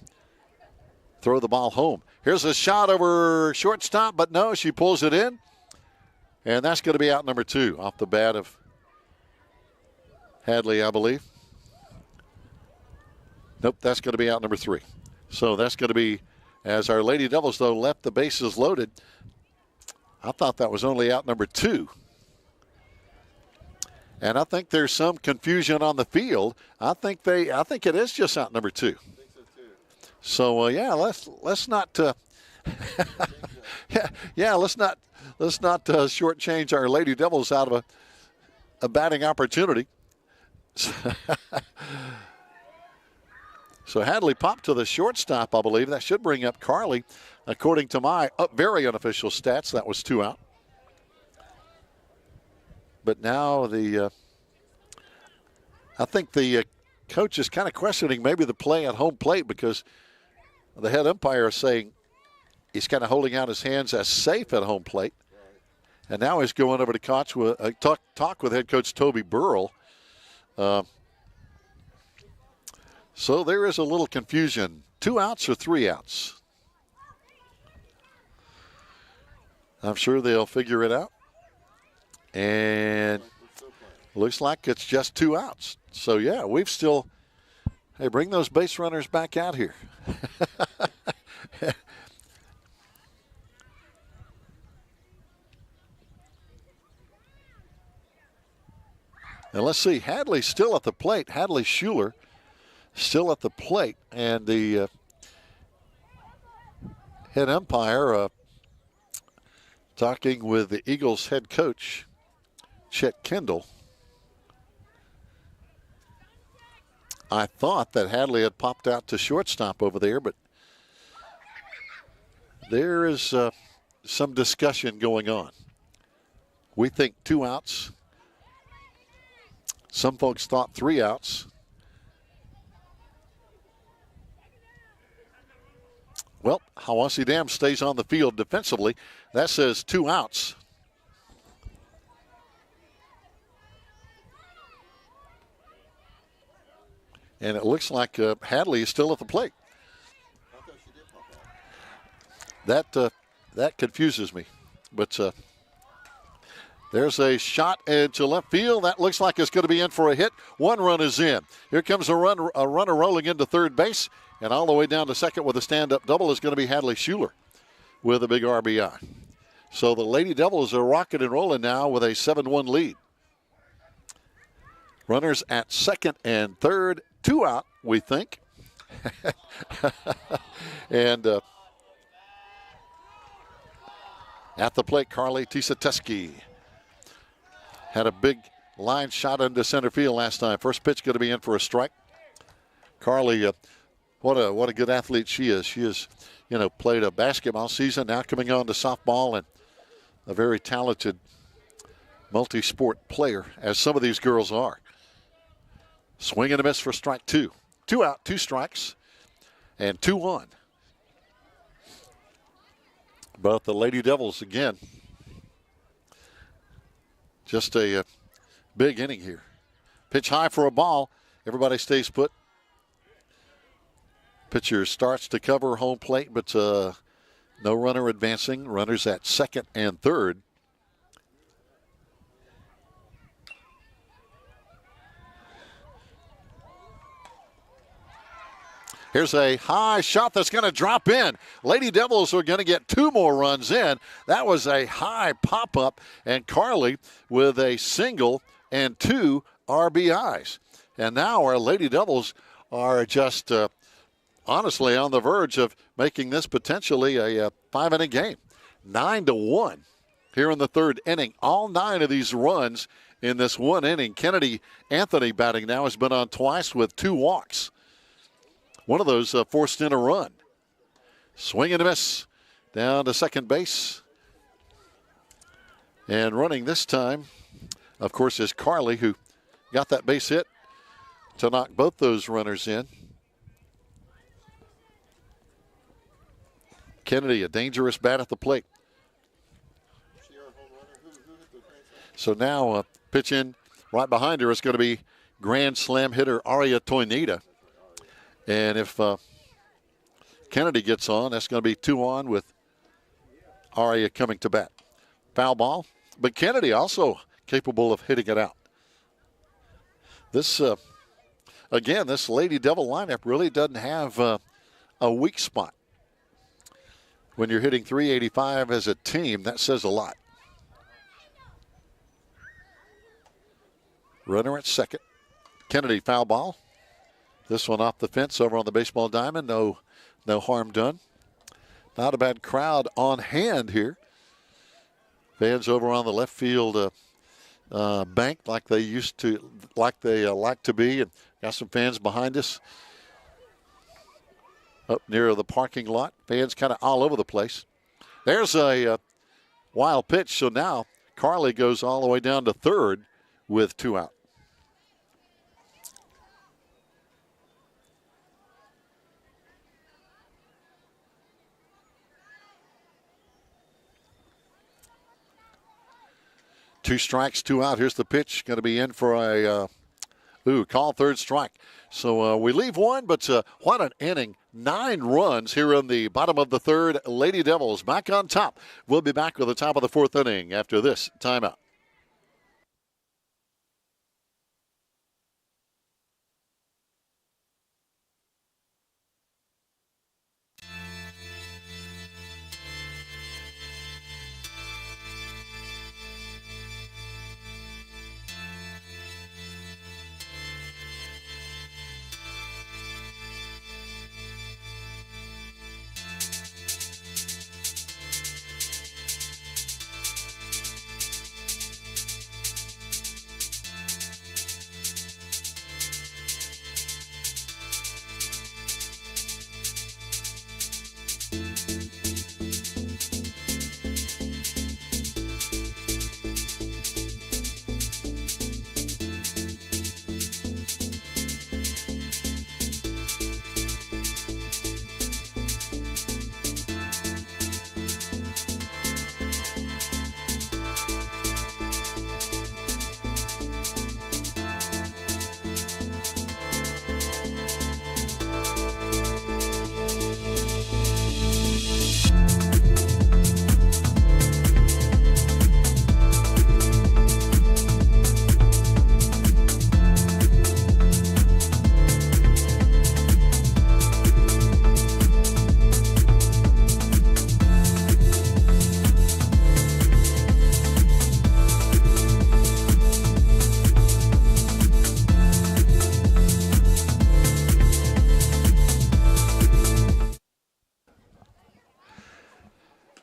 throw the ball home. Here's a shot over shortstop, but no, she pulls it in. And that's going to be out number 2 off the bat of Hadley, I believe. Nope, that's going to be out number 3. So that's going to be, as our Lady Devils, though, left the bases loaded. I thought that was only out number 2. And I think there's some confusion on the field. I think it is just out number 2. I think so too. So yeah, let's not let's not shortchange our Lady Devils out of a batting opportunity. So Hadley popped to the shortstop, I believe. That should bring up Carly. According to my very unofficial stats, that was 2 out. But now I think the coach is kind of questioning maybe the play at home plate because the head umpire is saying he's kind of holding out his hands as safe at home plate. Right. And now he's going over to talk with head coach Toby Burrell. So there is a little confusion. 2 outs or 3 outs? I'm sure they'll figure it out. And looks like it's just 2 outs. So, yeah, we've still, hey, bring those base runners back out here. And let's see, Hadley's still at the plate. Hadley Schuler still at the plate. And the head umpire talking with the Eagles head coach, Chet Kendall. I thought that Hadley had popped out to shortstop over there, but there is some discussion going on. We think 2 outs. Some folks thought 3 outs. Well, Hiwassee Dam stays on the field defensively. That says 2 outs. And it looks like Hadley is still at the plate. I thought she did pop out. That confuses me. But there's a shot into left field. That looks like it's going to be in for a hit. 1 run is in. Here comes a runner rolling into third base. And all the way down to second with a stand-up double is going to be Hadley Schuler with a big RBI. So the Lady Devils are rocking and rolling now with a 7-1 lead. Runners at second and third. 2 out, we think. And at the plate, Carly Tisateski had a big line shot into center field last time. First pitch going to be in for a strike. Carly, what a good athlete she is. She has, played a basketball season, now coming on to softball, and a very talented multi-sport player, as some of these girls are. Swing and a miss for strike 2. 2 out, 2 strikes, and 2-1. But the Lady Devils, again, just a big inning here. Pitch high for a ball. Everybody stays put. Pitcher starts to cover home plate, but no runner advancing. Runners at second and third. Here's a high shot that's going to drop in. Lady Devils are going to get 2 more runs in. That was a high pop-up, and Carly with a single and 2 RBIs. And now our Lady Devils are just honestly on the verge of making this potentially a 5-inning game. 9-1 here in the third inning. All 9 of these runs in this 1 inning. Kennedy Anthony batting now has been on twice with 2 walks. One of those forced in a run. Swing and a miss. down to second base. And running this time, of course, is Carly, who got that base hit to knock both those runners in. Kennedy, a dangerous bat at the plate. So now pitch in right behind her is going to be grand slam hitter Aria Toinita. And if Kennedy gets on, that's going to be 2 on with Aria coming to bat. Foul ball, but Kennedy also capable of hitting it out. This, again, this Lady Devil lineup really doesn't have a weak spot. When you're hitting 385 as a team, that says a lot. Runner at second. Kennedy, foul ball. This one off the fence over on the baseball diamond. No harm done. Not a bad crowd on hand here. Fans over on the left field bank like they used to, like to be, and got some fans behind us up near the parking lot. Fans kind of all over the place. There's a wild pitch. So now Carly goes all the way down to third with 2 out. Two strikes, 2 out. Here's the pitch. Going to be in for a call third strike. So we leave one, but what an inning. 9 runs here in the bottom of the third. Lady Devils back on top. We'll be back with the top of the 4th inning after this timeout.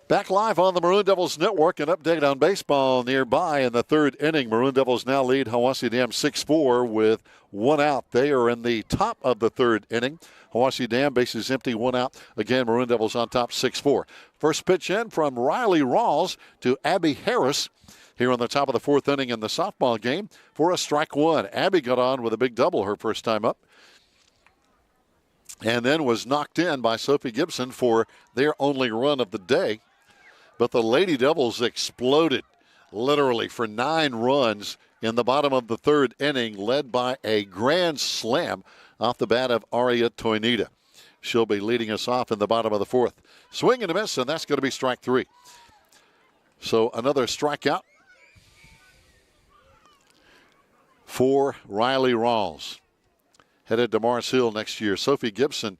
Back live on the Maroon Devils Network, an update on baseball nearby in the 3rd inning. Maroon Devils now lead Hiwassee Dam 6-4 with 1 out. They are in the top of the 3rd inning. Hiwassee Dam bases empty, 1 out. Again, Maroon Devils on top 6-4. First pitch in from Riley Rawls to Abby Harris here on the top of the 4th inning in the softball game for a strike 1. Abby got on with a big double her first time up, and then was knocked in by Sophie Gibson for their only run of the day. But the Lady Devils exploded literally for 9 runs in the bottom of the 3rd inning, led by a grand slam off the bat of Aria Toinita. She'll be leading us off in the bottom of the 4th. Swing and a miss, and that's going to be strike 3. So another strikeout for Riley Rawls. Headed to Mars Hill next year. Sophie Gibson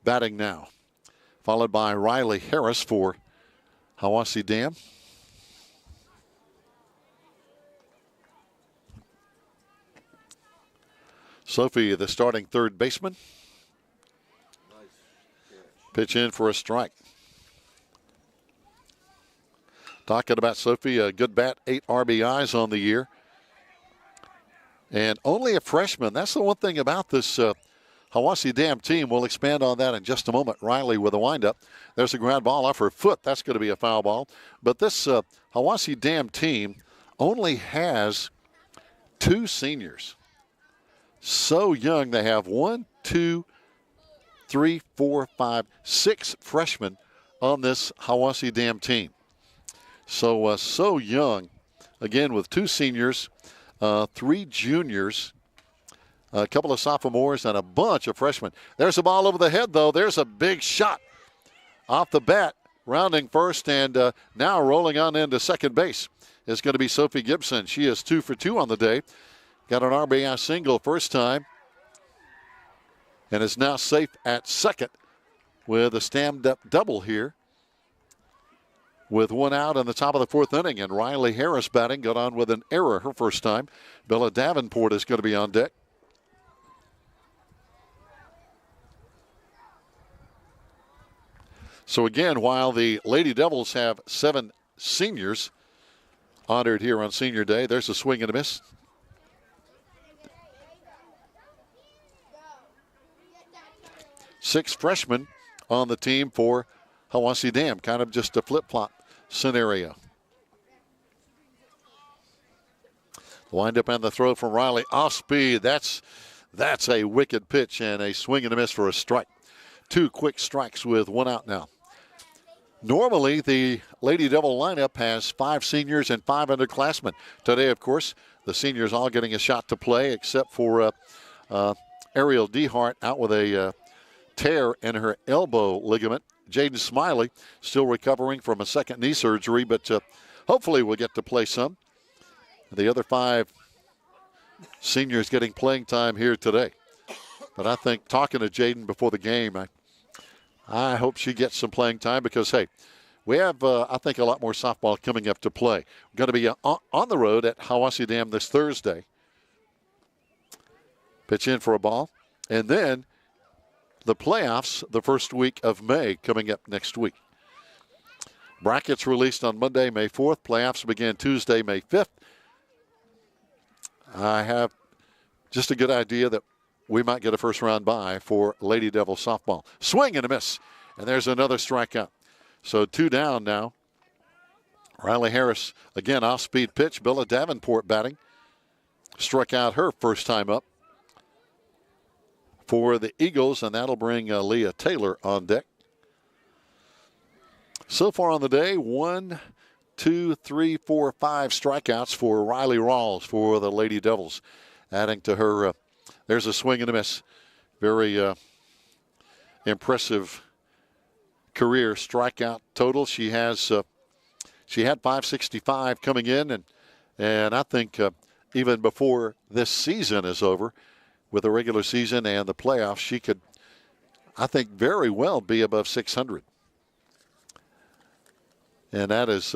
batting now, followed by Riley Harris for Hiwassee Dam. Sophie, the starting 3rd baseman. Pitch in for a strike. Talking about Sophie, a good bat, 8 RBIs on the year. And only a freshman. That's the one thing about this Hiwassee Dam team. We'll expand on that in just a moment. Riley with a windup. There's a ground ball off her foot. That's going to be a foul ball. But this Hiwassee Dam team only has 2 seniors. So young. They have 1, 2, 3, 4, 5, 6 freshmen on this Hiwassee Dam team. So young. Again, with 2 seniors, 3 juniors, a couple of sophomores, and a bunch of freshmen. There's a ball over the head, though. There's a big shot off the bat, rounding first, and now rolling on into second base is going to be Sophie Gibson. She is 2 for 2 on the day. Got an RBI single first time, and is now safe at second with a stand-up double here, with 1 out in the top of the 4th inning. And Riley Harris batting, got on with an error her first time. Bella Davenport is going to be on deck. So again, while the Lady Devils have 7 seniors honored here on Senior Day, there's a swing and a miss. Six freshmen on the team for Hiwassee Dam, kind of just a flip-flop scenario. Wind up and the throw from Riley, off speed. That's a wicked pitch and a swing and a miss for a strike. 2 quick strikes with 1 out now. Normally, the Lady Devil lineup has 5 seniors and 5 underclassmen. Today, of course, the seniors all getting a shot to play, except for Ariel Dehart out with a tear in her elbow ligament. Jaden Smiley still recovering from a second knee surgery, but hopefully we'll get to play some. The other 5 seniors getting playing time here today. But I think talking to Jaden before the game, I hope she gets some playing time because, hey, we have, I think, a lot more softball coming up to play. We're going to be on the road at Hiwassee Dam this Thursday. Pitch in for a ball. And then the playoffs the first week of May coming up next week. Brackets released on Monday, May 4th. Playoffs begin Tuesday, May 5th. I have just a good idea that we might get a first round bye for Lady Devil softball. Swing and a miss. And there's another strikeout. So 2 down now. Riley Harris, again, off-speed pitch. Bella Davenport batting. Struck out her first time up for the Eagles, and that'll bring Leah Taylor on deck. So far on the day, 1, 2, 3, 4, 5 strikeouts for Riley Rawls for the Lady Devils. Adding to her, there's a swing and a miss. Very impressive career strikeout total. She had 565 coming in, and I think even before this season is over, with the regular season and the playoffs, she could, I think, very well be above 600. And that is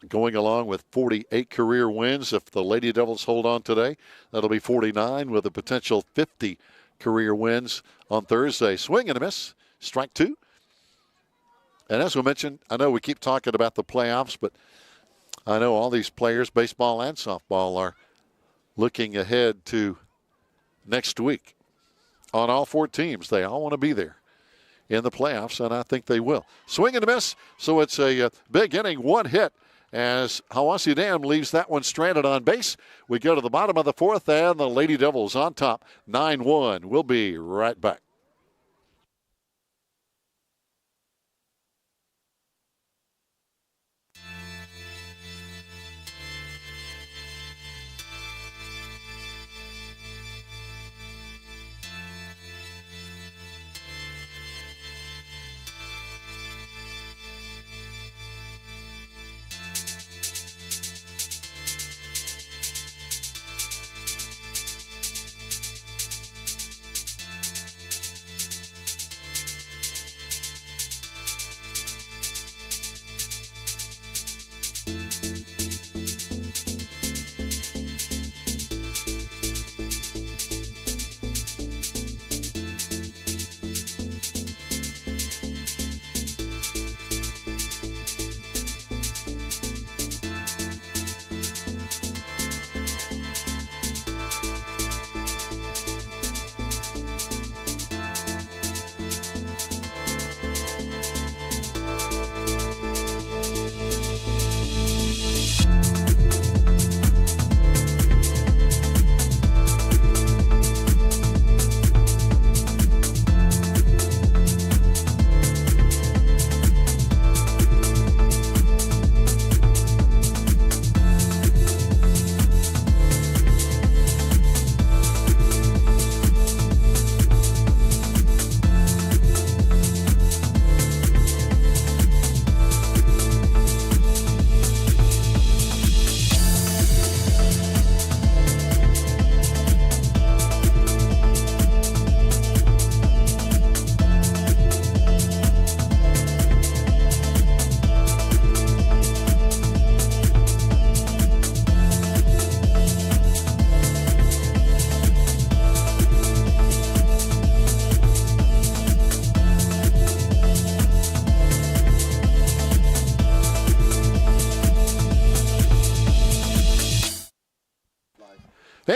going along with 48 career wins. If the Lady Devils hold on today, that'll be 49 with a potential 50 career wins on Thursday. Swing and a miss, strike 2. And as we mentioned, I know we keep talking about the playoffs, but I know all these players, baseball and softball, are looking ahead to next week on all 4 teams. They all want to be there in the playoffs, and I think they will. Swing and a miss, so it's a big inning, 1 hit, as Hiwassee Dam leaves that one stranded on base. We go to the bottom of the 4th, and the Lady Devils on top, 9-1. We'll be right back.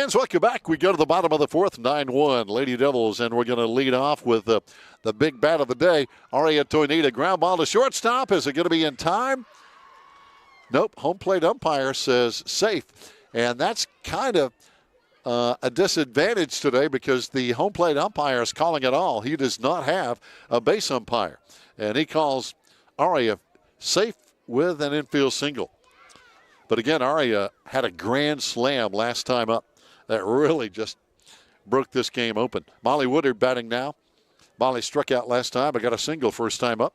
Fans, welcome back. We go to the bottom of the fourth, 9-1, Lady Devils, and we're going to lead off with the big bat of the day. Aria Toinita, ground ball to shortstop. Is it going to be in time? Nope. Home plate umpire says safe. And that's kind of a disadvantage today because the home plate umpire is calling it all. He does not have a base umpire. And he calls Aria safe with an infield single. But again, Aria had a grand slam last time up that really just broke this game open. Molly Woodard batting now. Molly struck out last time, but got a single first time up.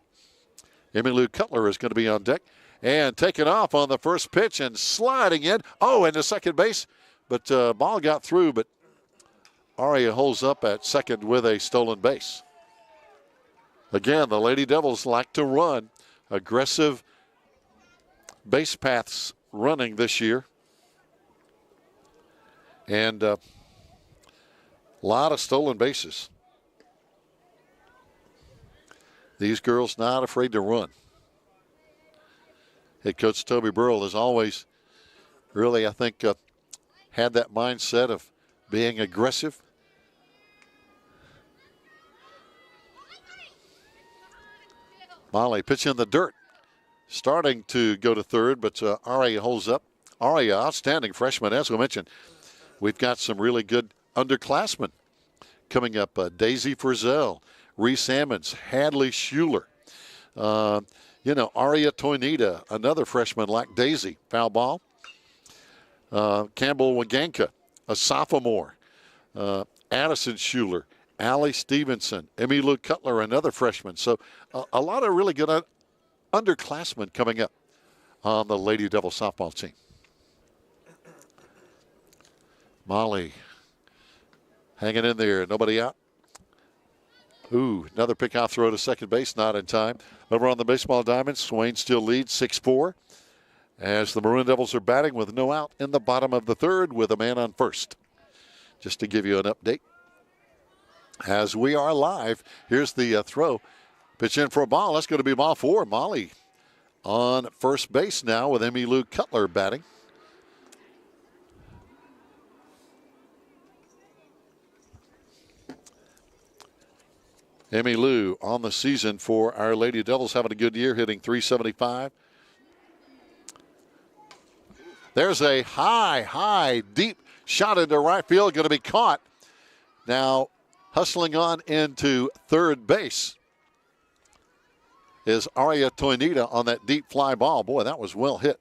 Emmylou Cutler is going to be on deck. And taking off on the first pitch and sliding in. Oh, into second base. But ball got through, but Aria holds up at second with a stolen base. Again, the Lady Devils like to run. Aggressive base paths running this year. And a lot of stolen bases. These girls not afraid to run. Head coach Toby Burrell has always really, I think, had that mindset of being aggressive. Molly pitch in the dirt. Starting to go to third, but Aria holds up. Aria, outstanding freshman, as we mentioned. We've got some really good underclassmen coming up. Daisy Frizzell, Reese Ammons, Hadley Schuler. Aria Toinita, another freshman like Daisy. Foul ball. Campbell Waganka, a sophomore. Addison Schuler, Allie Stevenson, Emmylou Cutler, another freshman. So a lot of really good underclassmen coming up on the Lady Devil softball team. Molly hanging in there. Nobody out. Ooh, another pickoff throw to second base, not in time. Over on the baseball diamond, Swain still leads 6-4 as the Maroon Devils are batting with no out in the bottom of the third with a man on first. Just to give you an update. As we are live, here's the throw. Pitch in for a ball. That's going to be ball four. Molly on first base now with Emmylou Cutler batting. Emmylou on the season for our Lady Devils, having a good year, hitting .375. There's a high, deep shot into right field, going to be caught. Now, hustling on into third base is Aria Toinita on that deep fly ball. Boy, that was well hit.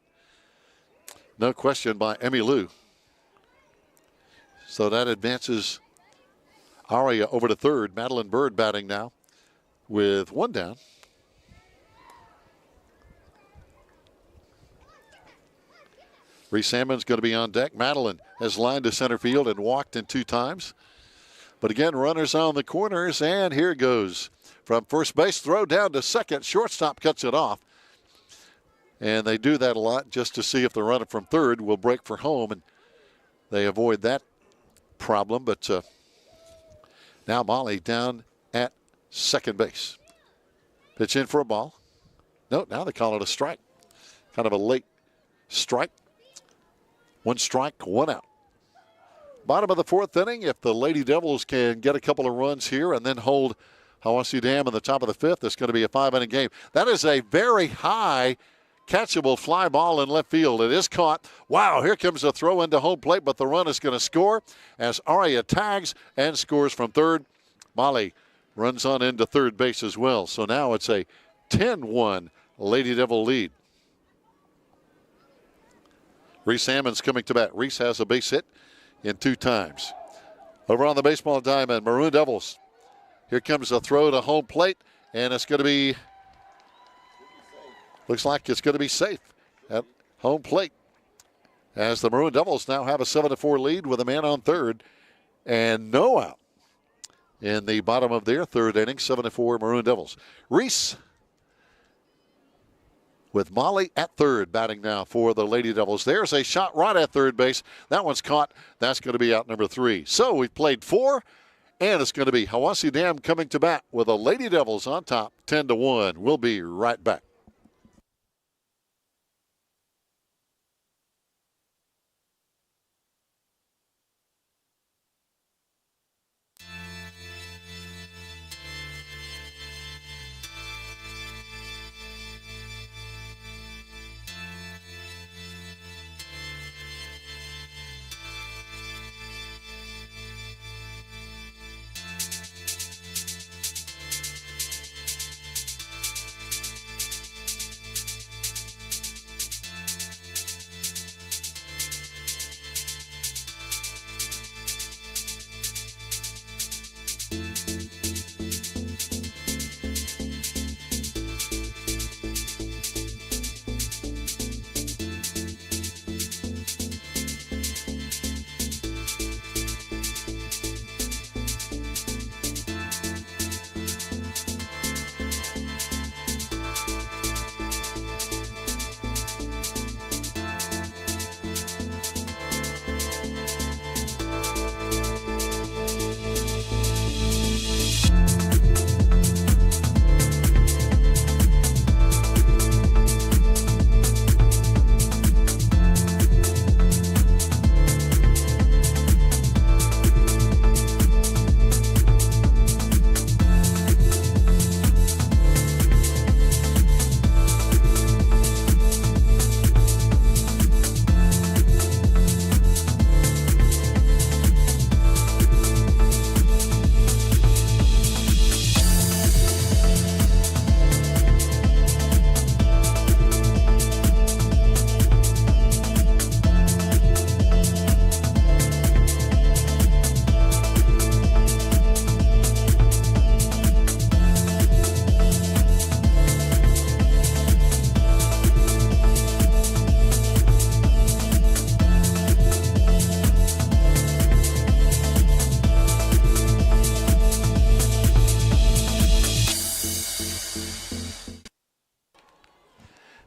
No question by Emmylou. So that advances Aria over to third. Madeline Bird batting now with one down. Reese Salmon's going to be on deck. Madeline has lined to center field and walked in 2 times. But again, runners on the corners, and here goes. From first base, throw down to second. Shortstop cuts it off. And they do that a lot just to see if the runner from third will break for home, and they avoid that problem. But now Molly down at second base. Pitch in for a ball. No, now they call it a strike. Kind of a late strike. 1 strike, 1 out. Bottom of the 4th inning, if the Lady Devils can get a couple of runs here and then hold Hiwassee Dam in the top of the 5th, it's going to be a 5-inning game. That is a very high catchable fly ball in left field. It is caught. Wow, here comes a throw into home plate, but the run is going to score as Aria tags and scores from third. Molly runs on into third base as well. So now it's a 10-1 Lady Devil lead. Reese Salmon's coming to bat. Reese has a base hit in 2 times. Over on the baseball diamond, Maroon Devils. Here comes a throw to home plate, and it's going to be, looks like it's going to be safe at home plate. As the Maroon Devils now have a 7-4 lead with a man on third and no out in the bottom of their 3rd inning. 7-4 Maroon Devils. Reese with Molly at third, batting now for the Lady Devils. There's a shot right at third base. That one's caught. That's going to be out number 3. So we've played 4, and it's going to be Hiwassee Dam coming to bat with the Lady Devils on top, 10-1. We'll be right back.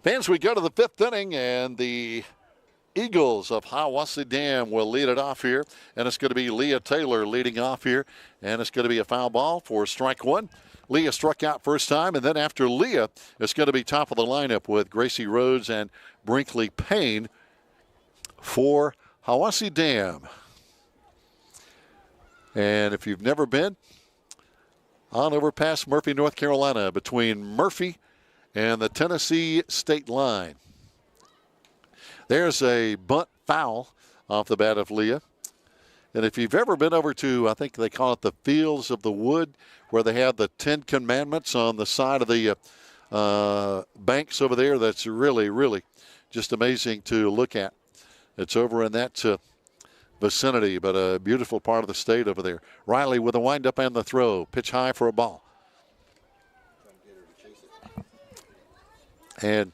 Fans, we go to the fifth inning, and the Eagles of Hiwassee Dam will lead it off here. And it's going to be Leah Taylor leading off here. And it's going to be a foul ball for strike one. Leah struck out first time, and then after Leah, it's going to be top of the lineup with Gracie Rhodes and Brinkley Payne for Hiwassee Dam. And if you've never been, on over past Murphy, North Carolina, between Murphy and the Tennessee state line. There's a bunt foul off the bat of Leah. And if you've ever been over to, I think they call it the Fields of the Wood, where they have the 10 Commandments on the side of the banks over there, that's really, really just amazing to look at. It's over in that vicinity, but a beautiful part of the state over there. Riley with a windup and the throw. Pitch high for a ball. And,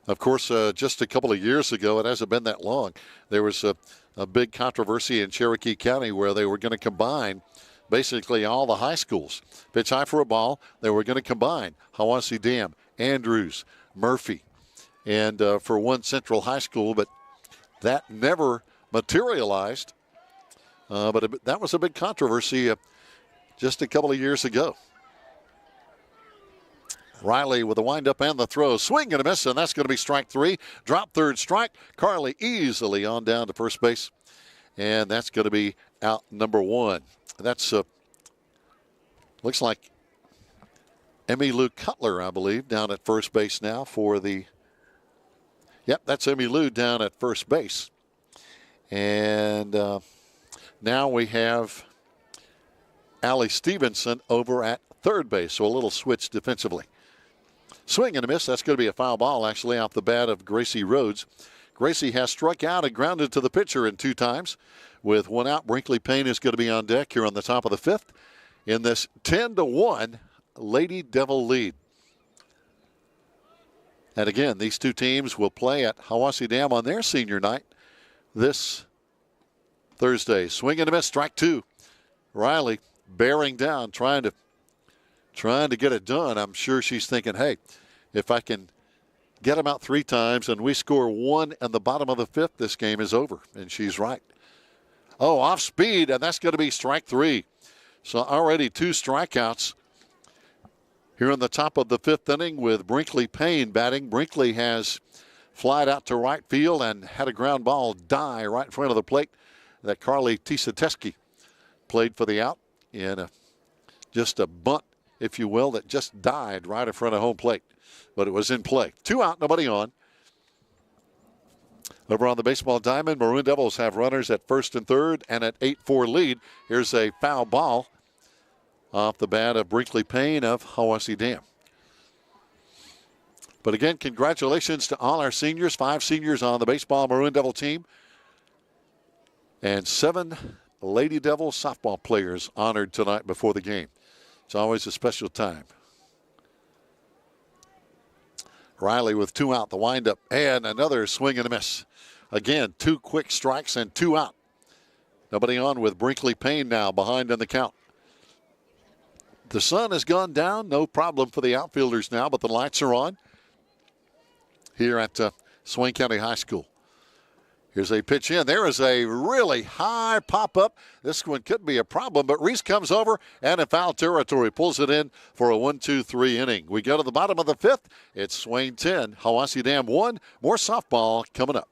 of course, just a couple of years ago, it hasn't been that long, there was a big controversy in Cherokee County where they were going to combine basically all the high schools. Pitch high for a ball. They were going to combine Hiwassee Dam, Andrews, Murphy, and for one central high school, but that never materialized. But that was a big controversy just a couple of years ago. Riley with the windup and the throw. Swing and a miss, and that's going to be strike three. Drop third strike. Carly easily on down to first base. And that's going to be out number one. That's looks like Emmy Lou Cutler, I believe, down at first base now for the. Yep, that's Emmy Lou down at first base. And now we have Allie Stevenson over at third base. So a little switch defensively. Swing and a miss. That's going to be a foul ball, actually, off the bat of Gracie Rhodes. Gracie has struck out and grounded to the pitcher in 2 times. With 1 out, Brinkley Payne is going to be on deck here on the top of the 5th in this 10-1 Lady Devil lead. And again, these 2 teams will play at Hiwassee Dam on their senior night this Thursday. Swing and a miss, strike 2. Riley bearing down, trying to get it done. I'm sure she's thinking, hey, if I can get them out 3 times and we score 1 in the bottom of the 5th, this game is over. And she's right. Oh, off speed, and that's going to be strike 3. So already 2 strikeouts here in the top of the 5th inning with Brinkley Payne batting. Brinkley has flied out to right field and had a ground ball die right in front of the plate that Carly Tisateski played for the out in just a bunt, if you will, that just died right in front of home plate. But it was in play. 2 out, nobody on. Over on the baseball diamond, Maroon Devils have runners at first and third and at 8-4 lead. Here's a foul ball off the bat of Brinkley Payne of Hiwassee Dam. But again, congratulations to all our seniors. 5 seniors on the baseball Maroon Devil team. And 7 Lady Devil softball players honored tonight before the game. It's always a special time. Riley with 2 out, the windup, and another swing and a miss. Again, 2 quick strikes and 2 out. Nobody on with Brinkley Payne now behind in the count. The sun has gone down, no problem for the outfielders now, but the lights are on here at Swain County High School. Here's a pitch in. There is a really high pop-up. This one could be a problem, but Reese comes over and in foul territory pulls it in for a 1-2-3 inning. We go to the bottom of the 5th. It's Swain 10, Hiwassee Dam 1. More softball coming up.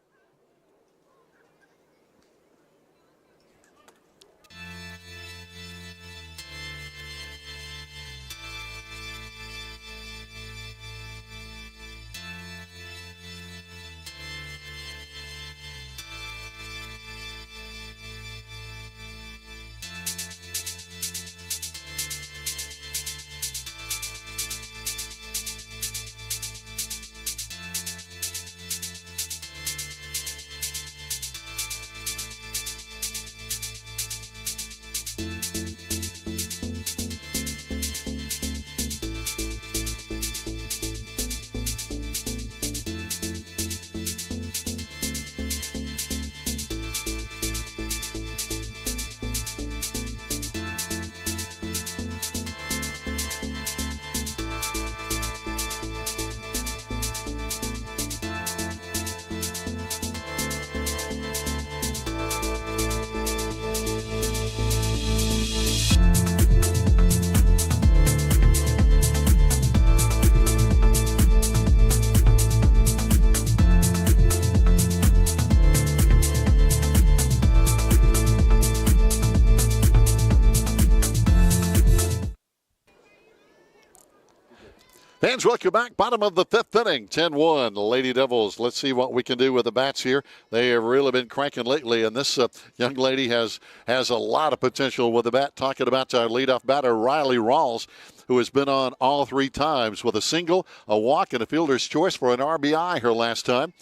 Fans, welcome back. Bottom of the fifth inning, 10-1. Lady Devils, let's see what we can do with the bats here. They have really been cranking lately, and this young lady has a lot of potential with the bat. Talking about our leadoff batter, Riley Rawls, who has been on all three times with a single, a walk, and a fielder's choice for an RBI her last time.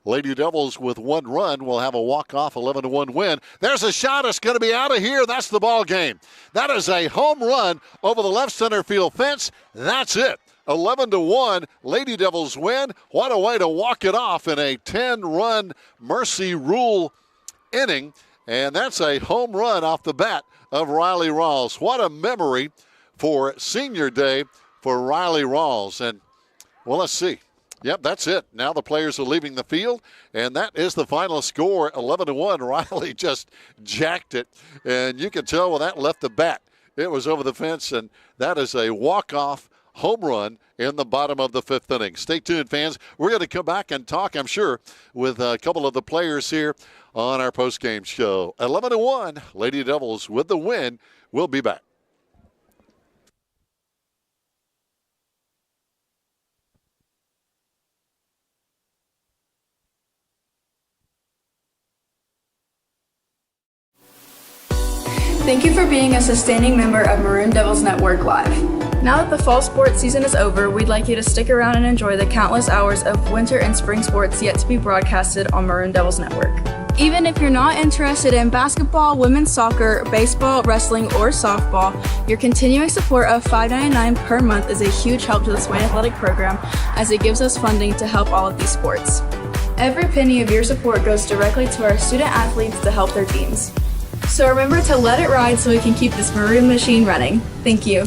Lady Devils with one run will have a walk-off 11-1 win. There's a shot. It's going to be out of here. That's the ball game. That is a home run over the left center field fence. That's it. 11-1, Lady Devils win. What a way to walk it off in a 10-run Mercy Rule inning. And that's a home run off the bat of Riley Rawls. What a memory for senior day for Riley Rawls. And, well, let's see. Yep, that's it. Now the players are leaving the field, and that is the final score, 11-1. Riley just jacked it, and you can tell when that left the bat, it was over the fence, and that is a walk-off home run in the bottom of the fifth inning. Stay tuned, fans. We're going to come back and talk, I'm sure, with a couple of the players here on our post-game show. 11-1, Lady Devils with the win. We'll be back. Thank you for being a sustaining member of Maroon Devils Network Live. Now that the fall sports season is over, we'd like you to stick around and enjoy the countless hours of winter and spring sports yet to be broadcasted on Maroon Devils Network. Even if you're not interested in basketball, women's soccer, baseball, wrestling, or softball, your continuing support of $5.99 per month is a huge help to the Swain Athletic Program, as it gives us funding to help all of these sports. Every penny of your support goes directly to our student athletes to help their teams. So remember to let it ride so we can keep this maroon machine running. Thank you.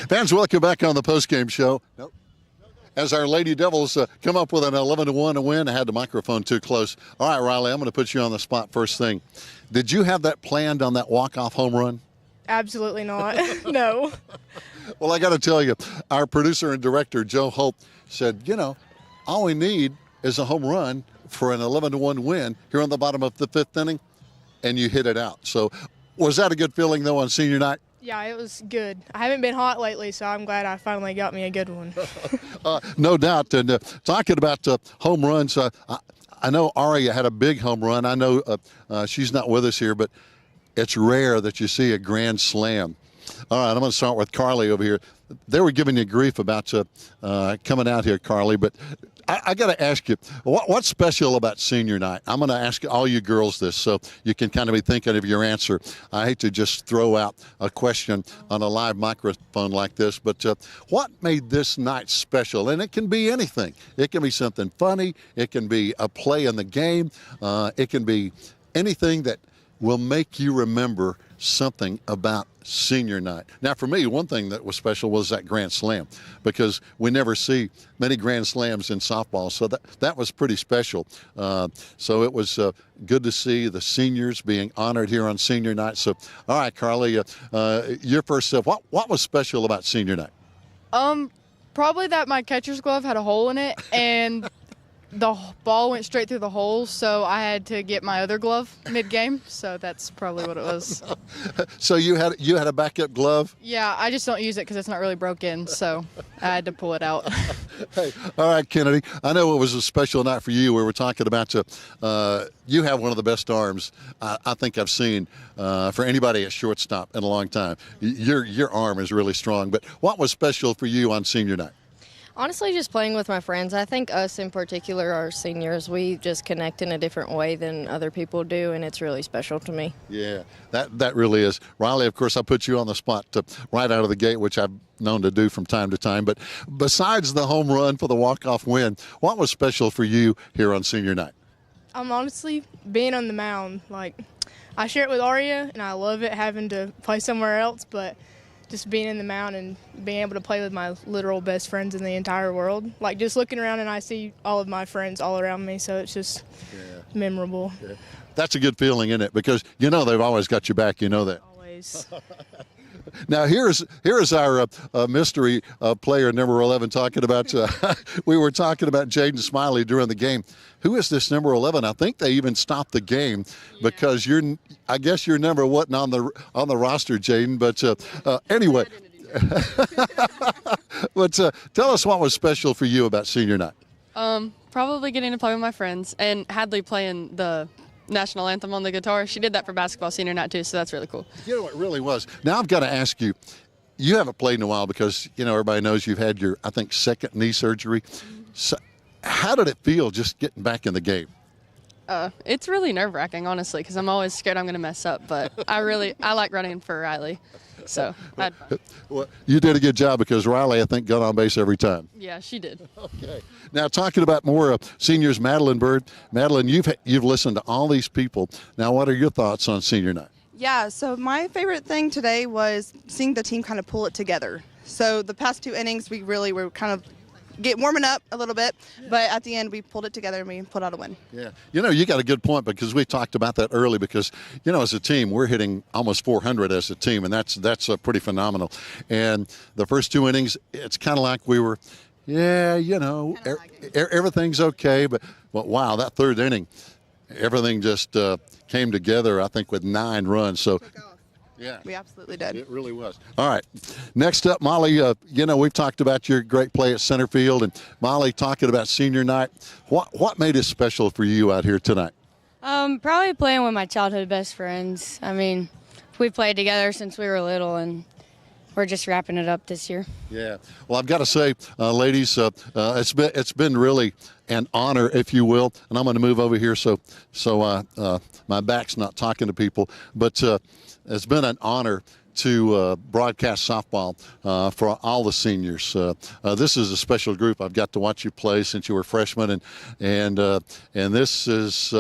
Fans, welcome back on the postgame show. Nope. as our Lady Devils come up with an 11-1 win. I had the microphone too close. All right, Riley, I'm going to put you on the spot first thing. Did you have that planned on that walk-off home run? Absolutely not. No. Well, I got to tell you, our producer and director, Joe Hope, said, all we need is a home run for an 11-1 win here on the bottom of the fifth inning, and you hit it out. So was that a good feeling, though, on senior night? Yeah, it was good. I haven't been hot lately, so I'm glad I finally got me a good one. No doubt. And talking about home runs, I know Aria had a big home run. I know she's not with us here, but it's rare that you see a grand slam. All right, I'm going to start with Carly over here. They were giving you grief about coming out here, Carly, but I got to ask you, what's special about senior night? I'm going to ask all you girls this so you can kind of be thinking of your answer. I hate to just throw out a question on a live microphone like this, but what made this night special? And it can be anything. It can be something funny. It can be a play in the game. It can be anything that will make you remember something about senior night. Now, for me, one thing that was special was that grand slam, because we never see many grand slams in softball, so that was pretty special. So it was good to see the seniors being honored here on senior night. So, all right, Carly, your first what was special about senior night? Probably that my catcher's glove had a hole in it, and the ball went straight through the hole, so I had to get my other glove mid-game, so that's probably what it was. So you had a backup glove? Yeah, I just don't use it because it's not really broken, so I had to pull it out. Hey, all right, Kennedy, I know it was a special night for you. We were talking about you have one of the best arms I think I've seen for anybody at shortstop in a long time. Your arm is really strong, but what was special for you on senior night? Honestly, just playing with my friends. I think us in particular, our seniors, we just connect in a different way than other people do, and it's really special to me. Yeah, that really is. Riley, of course, I put you on the spot right out of the gate, which I've known to do from time to time. But besides the home run for the walk-off win, what was special for you here on senior night? Honestly, being on the mound. Like, I share it with Aria, and I love it having to play somewhere else, but just being in the mound and being able to play with my literal best friends in the entire world. Like, just looking around and I see all of my friends all around me, so it's just memorable. Yeah. That's a good feeling, isn't it? Because they've always got your back, that. Always. Now here's our mystery player number 11 talking about. We were talking about Jaden Smiley during the game. Who is this number 11? I think they even stopped the game because I guess your number wasn't on the roster, Jaden. But anyway, but tell us what was special for you about senior night. Probably getting to play with my friends and Hadley playing the national anthem on the guitar. She did that for basketball senior night too, so that's really cool. It really was. Now I've got to ask you, you haven't played in a while because everybody knows you've had your, I think, second knee surgery. So how did it feel just getting back in the game? It's really nerve-wracking, honestly, because I'm always scared I'm going to mess up, but I like running for Riley. So well, you did a good job because Riley, I think, got on base every time. Yeah, she did. Okay. Now talking about more seniors, Madeline Bird. Madeline, you've listened to all these people. Now, what are your thoughts on senior night? Yeah, so my favorite thing today was seeing the team kind of pull it together. So the past two innings, we really were kind of warming up a little bit, but at the end we pulled it together and we pulled out a win. Yeah, you got a good point because we talked about that early because as a team we're hitting almost 400 as a team, and that's pretty phenomenal. And the first two innings, it's kind of like we were, everything's okay, but wow, that third inning, everything just came together. I think with 9 runs. So. Yeah, we absolutely did. It really was. All right. Next up, Molly, we've talked about your great play at center field, and Molly talking about senior night. What made it special for you out here tonight? Probably playing with my childhood best friends. I mean, we played together since we were little, and we're just wrapping it up this year. Yeah. Well, I've got to say, ladies, it's been really an honor, if you will. And I'm going to move over here so my back's not talking to people, but. It's been an honor to broadcast softball for all the seniors. This is a special group. I've got to watch you play since you were freshmen, and this is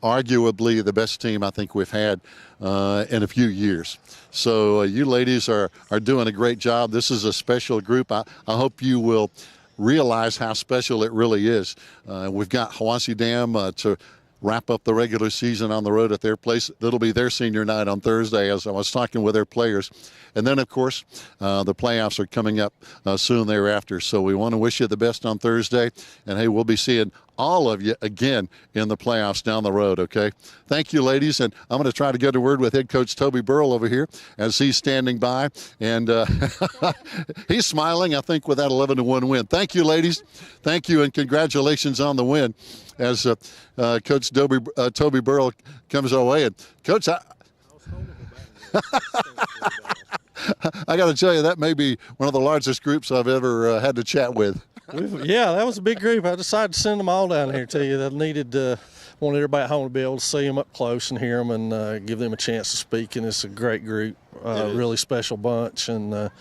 arguably the best team I think we've had in a few years. So you ladies are doing a great job. This is a special group. I hope you will realize how special it really is. We've got Hiwassee Dam to wrap up the regular season on the road at their place. That'll be their senior night on Thursday, as I was talking with their players. And then, of course, the playoffs are coming up soon thereafter. So we want to wish you the best on Thursday. And, hey, we'll be seeing all of you again in the playoffs down the road, okay? Thank you, ladies. And I'm going to try to get a word with head coach Toby Burrell over here as he's standing by. And he's smiling, I think, with that 11-1 win. Thank you, ladies. Thank you, and congratulations on the win as Coach Toby Burrell comes our way. And, Coach, I got to tell you, that may be one of the largest groups I've ever had to chat with. Yeah, that was a big group. I decided to send them all down here to you. That wanted everybody at home to be able to see them up close and hear them and give them a chance to speak. And it's a great group, really special bunch. And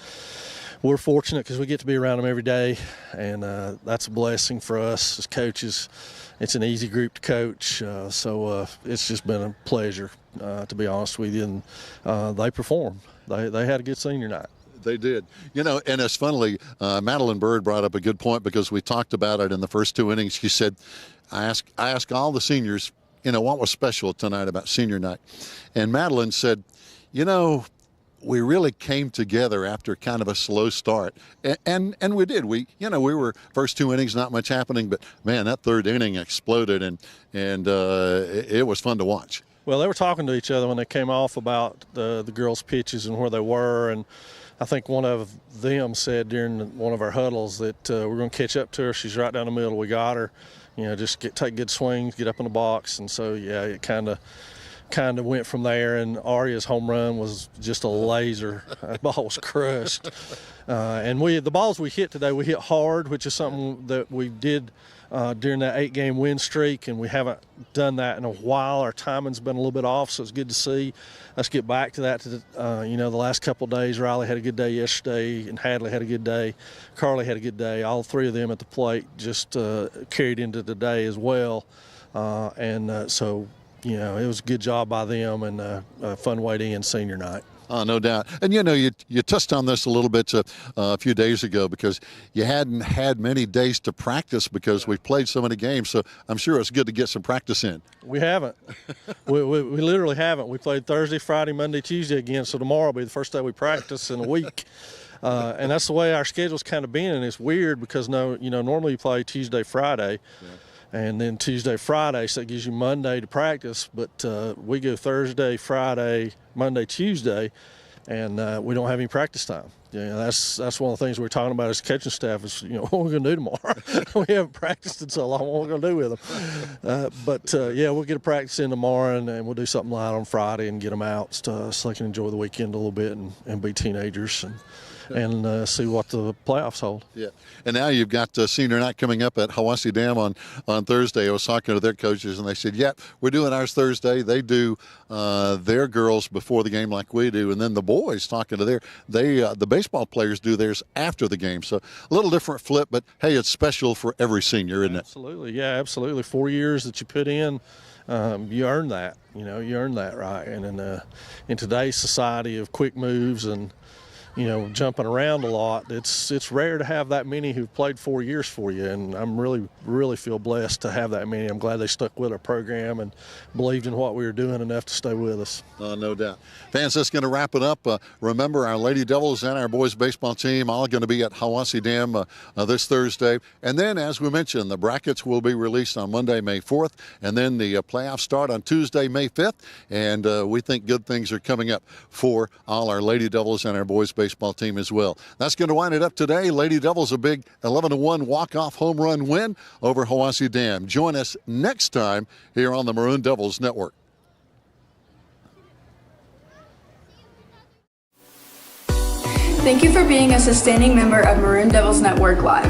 we're fortunate because we get to be around them every day. And that's a blessing for us as coaches. It's an easy group to coach. So it's just been a pleasure, to be honest with you. And they performed. They had a good senior night. They did. You know, and it's funnily, Madeline Bird brought up a good point because we talked about it in the first two innings. She said, I asked all the seniors, you know, what was special tonight about senior night. And Madeline said, you know, we really came together after kind of a slow start. And we did. We were first two innings, not much happening, but man, that third inning exploded and it was fun to watch. Well, they were talking to each other when they came off about the girls' pitches and where they were. And I think one of them said during one of our huddles that we're going to catch up to her. She's right down the middle. We got her. You know, just take good swings, get up in the box. And so, yeah, it kind of went from there. And Aria's home run was just a laser. That ball was crushed. And the balls we hit today, we hit hard, which is something that we did during that 8-game win streak, and we haven't done that in a while. Our timing's been a little bit off, so it's good to see. Let's get back to that. The last couple of days, Riley had a good day yesterday, and Hadley had a good day. Carly had a good day. All three of them at the plate just carried into today as well. So, you know, it was a good job by them and a fun way to end senior night. Oh, no doubt. And, you know, you touched on this a little bit a few days ago because you hadn't had many days to practice because we've played so many games. So I'm sure it's good to get some practice in. We haven't. we literally haven't. We played Thursday, Friday, Monday, Tuesday again. So tomorrow will be the first day we practice in a week. And that's the way our schedule's kind of been. And it's weird because, normally you play Tuesday, Friday. Yeah. And then Tuesday, Friday, so it gives you Monday to practice. But we go Thursday, Friday, Monday, Tuesday, and we don't have any practice time. That's one of the things we're talking about as coaching staff is, what we're going to do tomorrow. We haven't practiced in so long. What we're going to do with them. We'll get a practice in tomorrow, and we'll do something light on Friday and get them out so they can enjoy the weekend a little bit and be teenagers and see what the playoffs hold. Yeah, and now you've got senior night coming up at Hiwassee Dam on Thursday. I was talking to their coaches, and they said, we're doing ours Thursday. They do their girls before the game like we do, and then the boys talking to the baseball players do theirs after the game. So a little different flip, but, hey, it's special for every senior, isn't it? Absolutely, yeah, absolutely. 4 years that you put in, you earn that. You earn that, right? And in today's society of quick moves and jumping around a lot, it's rare to have that many who've played 4 years for you, and I'm really, really feel blessed to have that many. I'm glad they stuck with our program and believed in what we were doing enough to stay with us. No doubt. Fans, that's going to wrap it up. Remember, our Lady Devils and our boys baseball team all going to be at Hiwassee Dam this Thursday. And then, as we mentioned, the brackets will be released on Monday, May 4th, and then the playoffs start on Tuesday, May 5th. And we think good things are coming up for all our Lady Devils and our boys baseball team as well. That's going to wind it up today. Lady Devils a big 11-1 walk-off home run win over Hiwassee Dam. Join us next time here on the Maroon Devils Network. Thank you for being a sustaining member of Maroon Devils Network Live.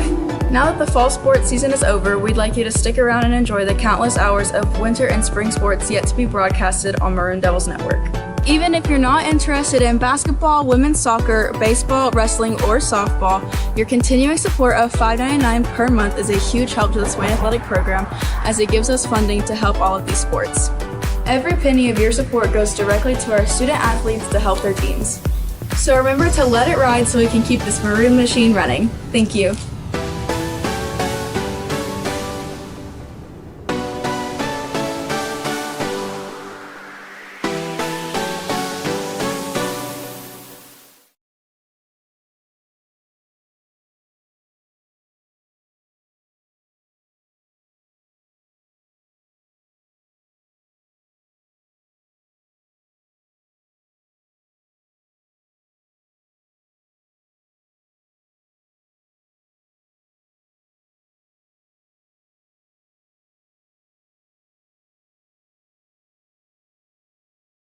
Now that the fall sports season is over, we'd like you to stick around and enjoy the countless hours of winter and spring sports yet to be broadcasted on Maroon Devils Network. Even if you're not interested in basketball, women's soccer, baseball, wrestling, or softball, your continuing support of $5.99 per month is a huge help to the Swain Athletic Program as it gives us funding to help all of these sports. Every penny of your support goes directly to our student athletes to help their teams. So remember to let it ride so we can keep this maroon machine running. Thank you.